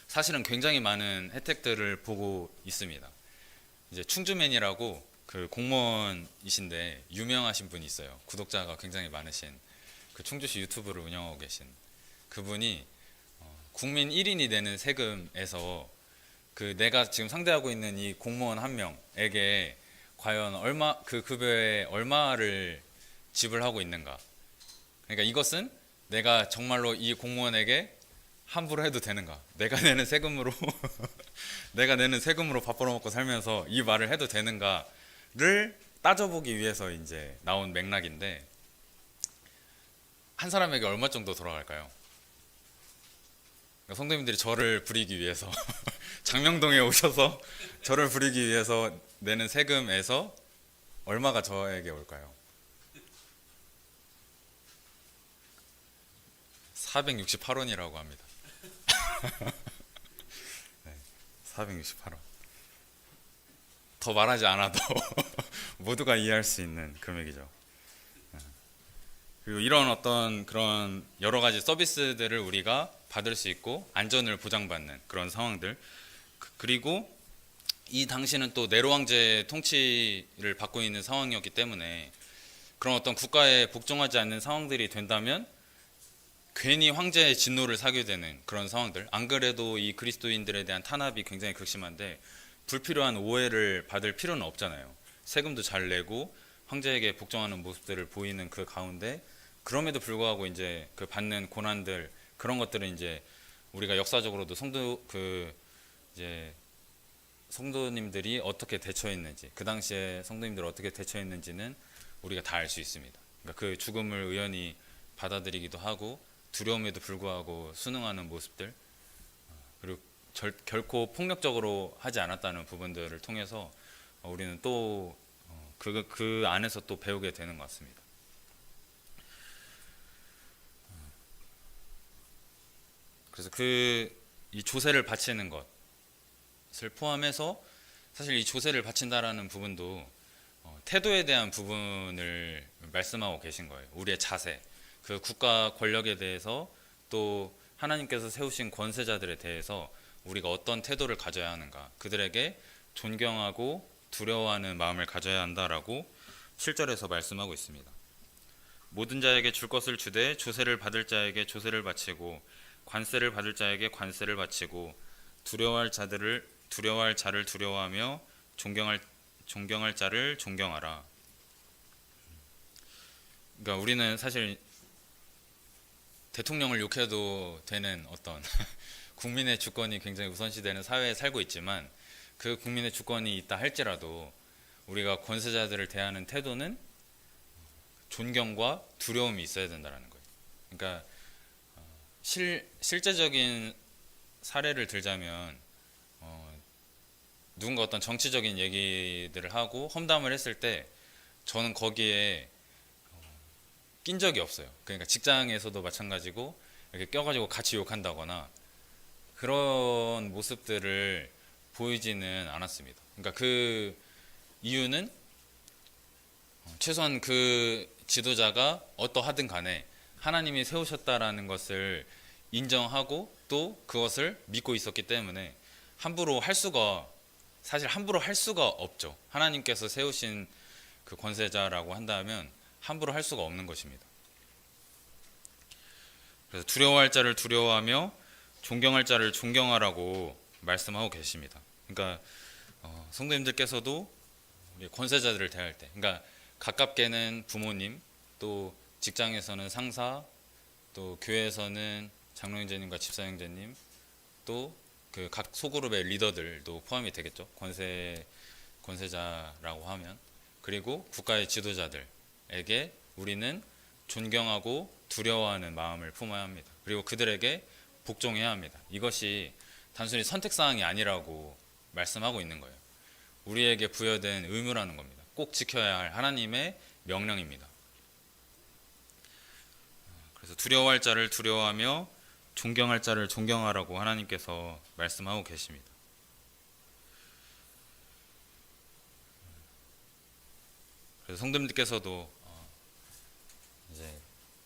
사실은 굉장히 많은 혜택들을 보고 있습니다. 이제 충주맨이라고 그 공무원이신데 유명하신 분이 있어요. 구독자가 굉장히 많으신 그 충주시 유튜브를 운영하고 계신 그분이 국민 1인이 내는 세금에서 그 내가 지금 상대하고 있는 이 공무원 한 명에게 과연 얼마 그 급여에 얼마를 지불하고 있는가. 그러니까 이것은 내가 정말로 이 공무원에게 함부로 해도 되는가? 내가 내는 세금으로 내가 내는 세금으로 밥 벌어먹고 살면서 이 말을 해도 되는가를 따져보기 위해서 이제 나온 맥락인데 한 사람에게 얼마 정도 돌아갈까요? 그러니까 성도님들이 저를 부리기 위해서 장명동에 오셔서 저를 부리기 위해서 내는 세금에서 얼마가 저에게 올까요? 468원이라고 합니다. 네, 468원. 더 말하지 않아도 모두가 이해할 수 있는 금액이죠. 그리고 이런 어떤 그런 여러 가지 서비스들을 우리가 받을 수 있고 안전을 보장받는 그런 상황들. 그리고 이 당시는 또 네로 황제 통치를 받고 있는 상황이었기 때문에 그런 어떤 국가에 복종하지 않는 상황들이 된다면 괜히 황제의 진노를 사게 되는 그런 상황들. 안 그래도 이 그리스도인들에 대한 탄압이 굉장히 극심한데 불필요한 오해를 받을 필요는 없잖아요. 세금도 잘 내고 황제에게 복종하는 모습들을 보이는 그 가운데 그럼에도 불구하고 이제 그 받는 고난들 그런 것들은 이제 우리가 역사적으로도 이제 성도님들이 어떻게 대처했는지 그 당시에 성도님들이 어떻게 대처했는지는 우리가 다 알 수 있습니다. 그러니까 그 죽음을 의연히 받아들이기도 하고 두려움에도 불구하고 순응하는 모습들 그리고 결코 폭력적으로 하지 않았다는 부분들을 통해서 우리는 또 그 안에서 또 배우게 되는 것 같습니다. 그래서 이 조세를 바치는 것을 포함해서 사실 이 조세를 바친다라는 부분도 태도에 대한 부분을 말씀하고 계신 거예요. 우리의 자세, 그 국가 권력에 대해서 또 하나님께서 세우신 권세자들에 대해서 우리가 어떤 태도를 가져야 하는가, 그들에게 존경하고 두려워하는 마음을 가져야 한다라고 7절에서 말씀하고 있습니다. 모든 자에게 줄 것을 주되 조세를 받을 자에게 조세를 바치고 관세를 받을 자에게 관세를 바치고 두려워할 자를 두려워하며 존경할 자를 존경하라. 그러니까 우리는 사실 대통령을 욕해도 되는 어떤 국민의 주권이 굉장히 우선시되는 사회에 살고 있지만 그 국민의 주권이 있다 할지라도 우리가 권세자들을 대하는 태도는 존경과 두려움이 있어야 된다는 거예요. 그러니까 실제적인 사례를 들자면 누군가 어떤 정치적인 얘기들을 하고 험담을 했을 때 저는 거기에 낀 적이 없어요. 그러니까 직장에서도 마찬가지고 이렇게 껴가지고 같이 욕한다거나 그런 모습들을 보이지는 않았습니다. 그러니까 그 이유는 최소한 그 지도자가 어떠하든 간에 하나님이 세우셨다라는 것을 인정하고 또 그것을 믿고 있었기 때문에 함부로 할 수가 없죠. 하나님께서 세우신 그 권세자라고 한다면 함부로 할 수가 없는 것입니다. 그래서 두려워할 자를 두려워하며 존경할 자를 존경하라고 말씀하고 계십니다. 그러니까 성도님들께서도 권세자들을 대할 때, 그러니까 가깝게는 부모님, 또 직장에서는 상사, 또 교회에서는 장로형제님과 집사형제님, 또 그 각 소그룹의 리더들도 포함이 되겠죠. 권세자라고 하면. 그리고 국가의 지도자들에게 우리는 존경하고 두려워하는 마음을 품어야 합니다. 그리고 그들에게 복종해야 합니다. 이것이 단순히 선택사항이 아니라고 말씀하고 있는 거예요. 우리에게 부여된 의무라는 겁니다. 꼭 지켜야 할 하나님의 명령입니다. 그래서 두려워할 자를 두려워하며 존경할 자를 존경하라고 하나님께서 말씀하고 계십니다. 그래서 성도님들께서도 이제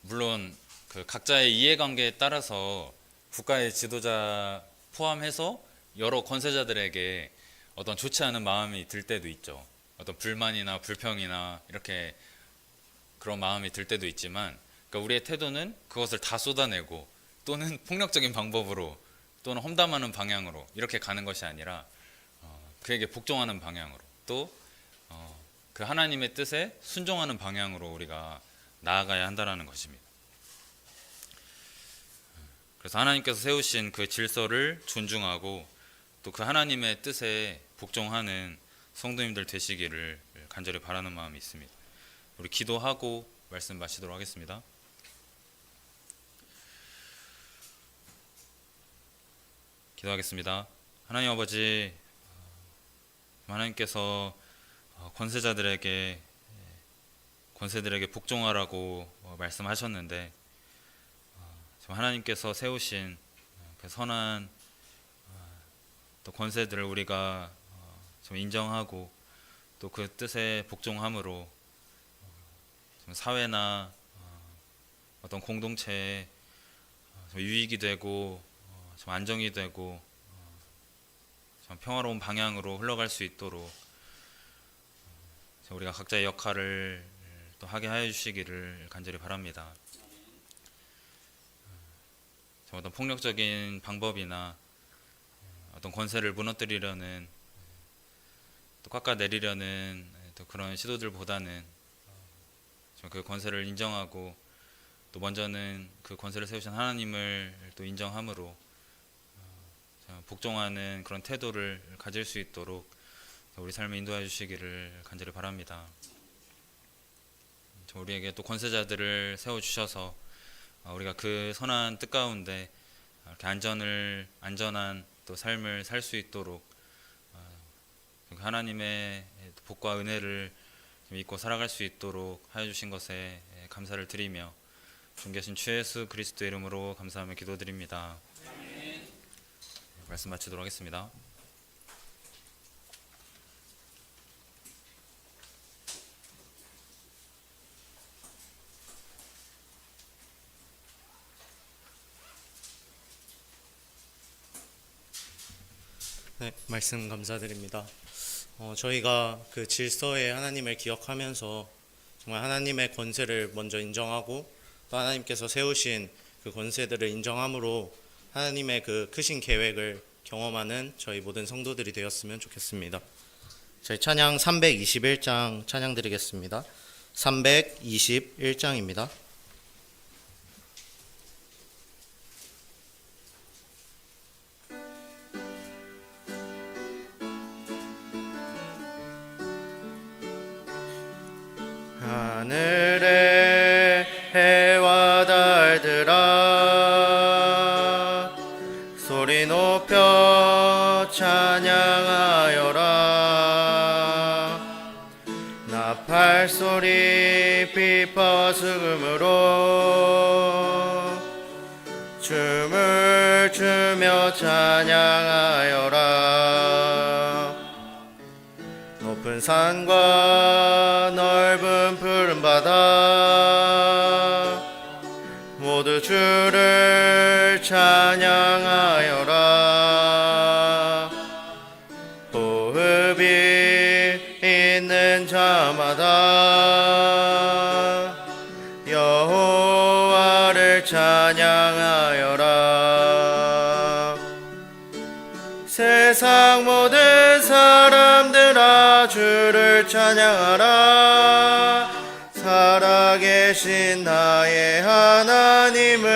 물론 그 각자의 이해관계에 따라서 국가의 지도자 포함해서 여러 권세자들에게 어떤 좋지 않은 마음이 들 때도 있죠. 어떤 불만이나 불평이나 이렇게 그런 마음이 들 때도 있지만, 그러니까 우리의 태도는 그것을 다 쏟아내고 또는 폭력적인 방법으로 또는 험담하는 방향으로 이렇게 가는 것이 아니라 그에게 복종하는 방향으로 또 그 하나님의 뜻에 순종하는 방향으로 우리가 나아가야 한다는 것입니다. 그래서 하나님께서 세우신 그 질서를 존중하고 또 그 하나님의 뜻에 복종하는 성도님들 되시기를 간절히 바라는 마음이 있습니다. 우리 기도하고 말씀 마치도록 하겠습니다. 기도하겠습니다. 하나님 아버지, 하나님께서 권세들에게 복종하라고 말씀하셨는데, 하나님께서 세우신 그 선한 또 권세들을 우리가 좀 인정하고 또 그 뜻에 복종함으로 좀 사회나 어떤 공동체에 좀 유익이 되고 좀 안정이 되고 좀 평화로운 방향으로 흘러갈 수 있도록 우리가 각자의 역할을 또 하게 하여 주시기를 간절히 바랍니다. 어떤 폭력적인 방법이나 어떤 권세를 무너뜨리려는 또 깎아내리려는 또 그런 시도들보다는 그 권세를 인정하고 또 먼저는 그 권세를 세우신 하나님을 또 인정함으로 복종하는 그런 태도를 가질 수 있도록 우리 삶을 인도해 주시기를 간절히 바랍니다. 우리에게 또 권세자들을 세워주셔서 우리가 그 선한 뜻 가운데 이렇게 안전한 또 삶을 살 수 있도록 하나님의 복과 은혜를 믿고 살아갈 수 있도록 하여 주신 것에 감사를 드리며 존귀하신 주 예수 그리스도의 이름으로 감사하며 기도드립니다. 말씀 마치도록 하겠습니다. 네, 말씀 감사드립니다. 저희가 그 질서의 하나님을 기억하면서 정말 하나님의 권세를 먼저 인정하고 또 하나님께서 세우신 그 권세들을 인정함으로 하나님의 그 크신 계획을 경험하는 저희 모든 성도들이 되었으면 좋겠습니다. 저희 찬양 321장 찬양 드리겠습니다. 321장입니다. 하늘의 해와 달들아 소리 높여 찬양하여라. 나팔 소리 피파 수금으로 춤을 추며 찬양하여라. 높은 산과 넓은 푸른 바다 모두 주를 찬양하여라. 호흡이 있는 자마다 여호와를 찬양하여라. 세상 모든 사람들아 주를 찬양하라. 살아계신 나의 하나님을.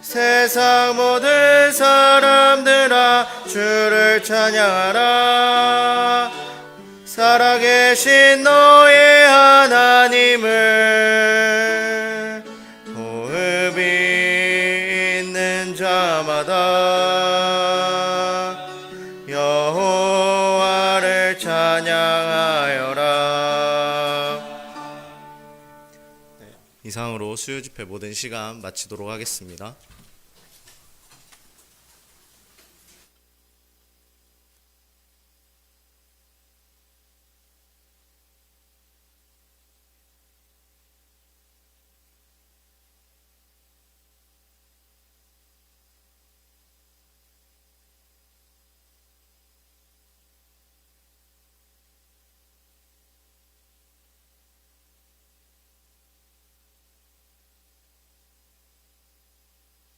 세상 모든 사람들아 주를 찬양하라. 살아계신 너의 하나님을. 호흡이 있는 자마다 여호와를 찬양하여라. 이상으로 수요집회 모든 시간 마치도록 하겠습니다.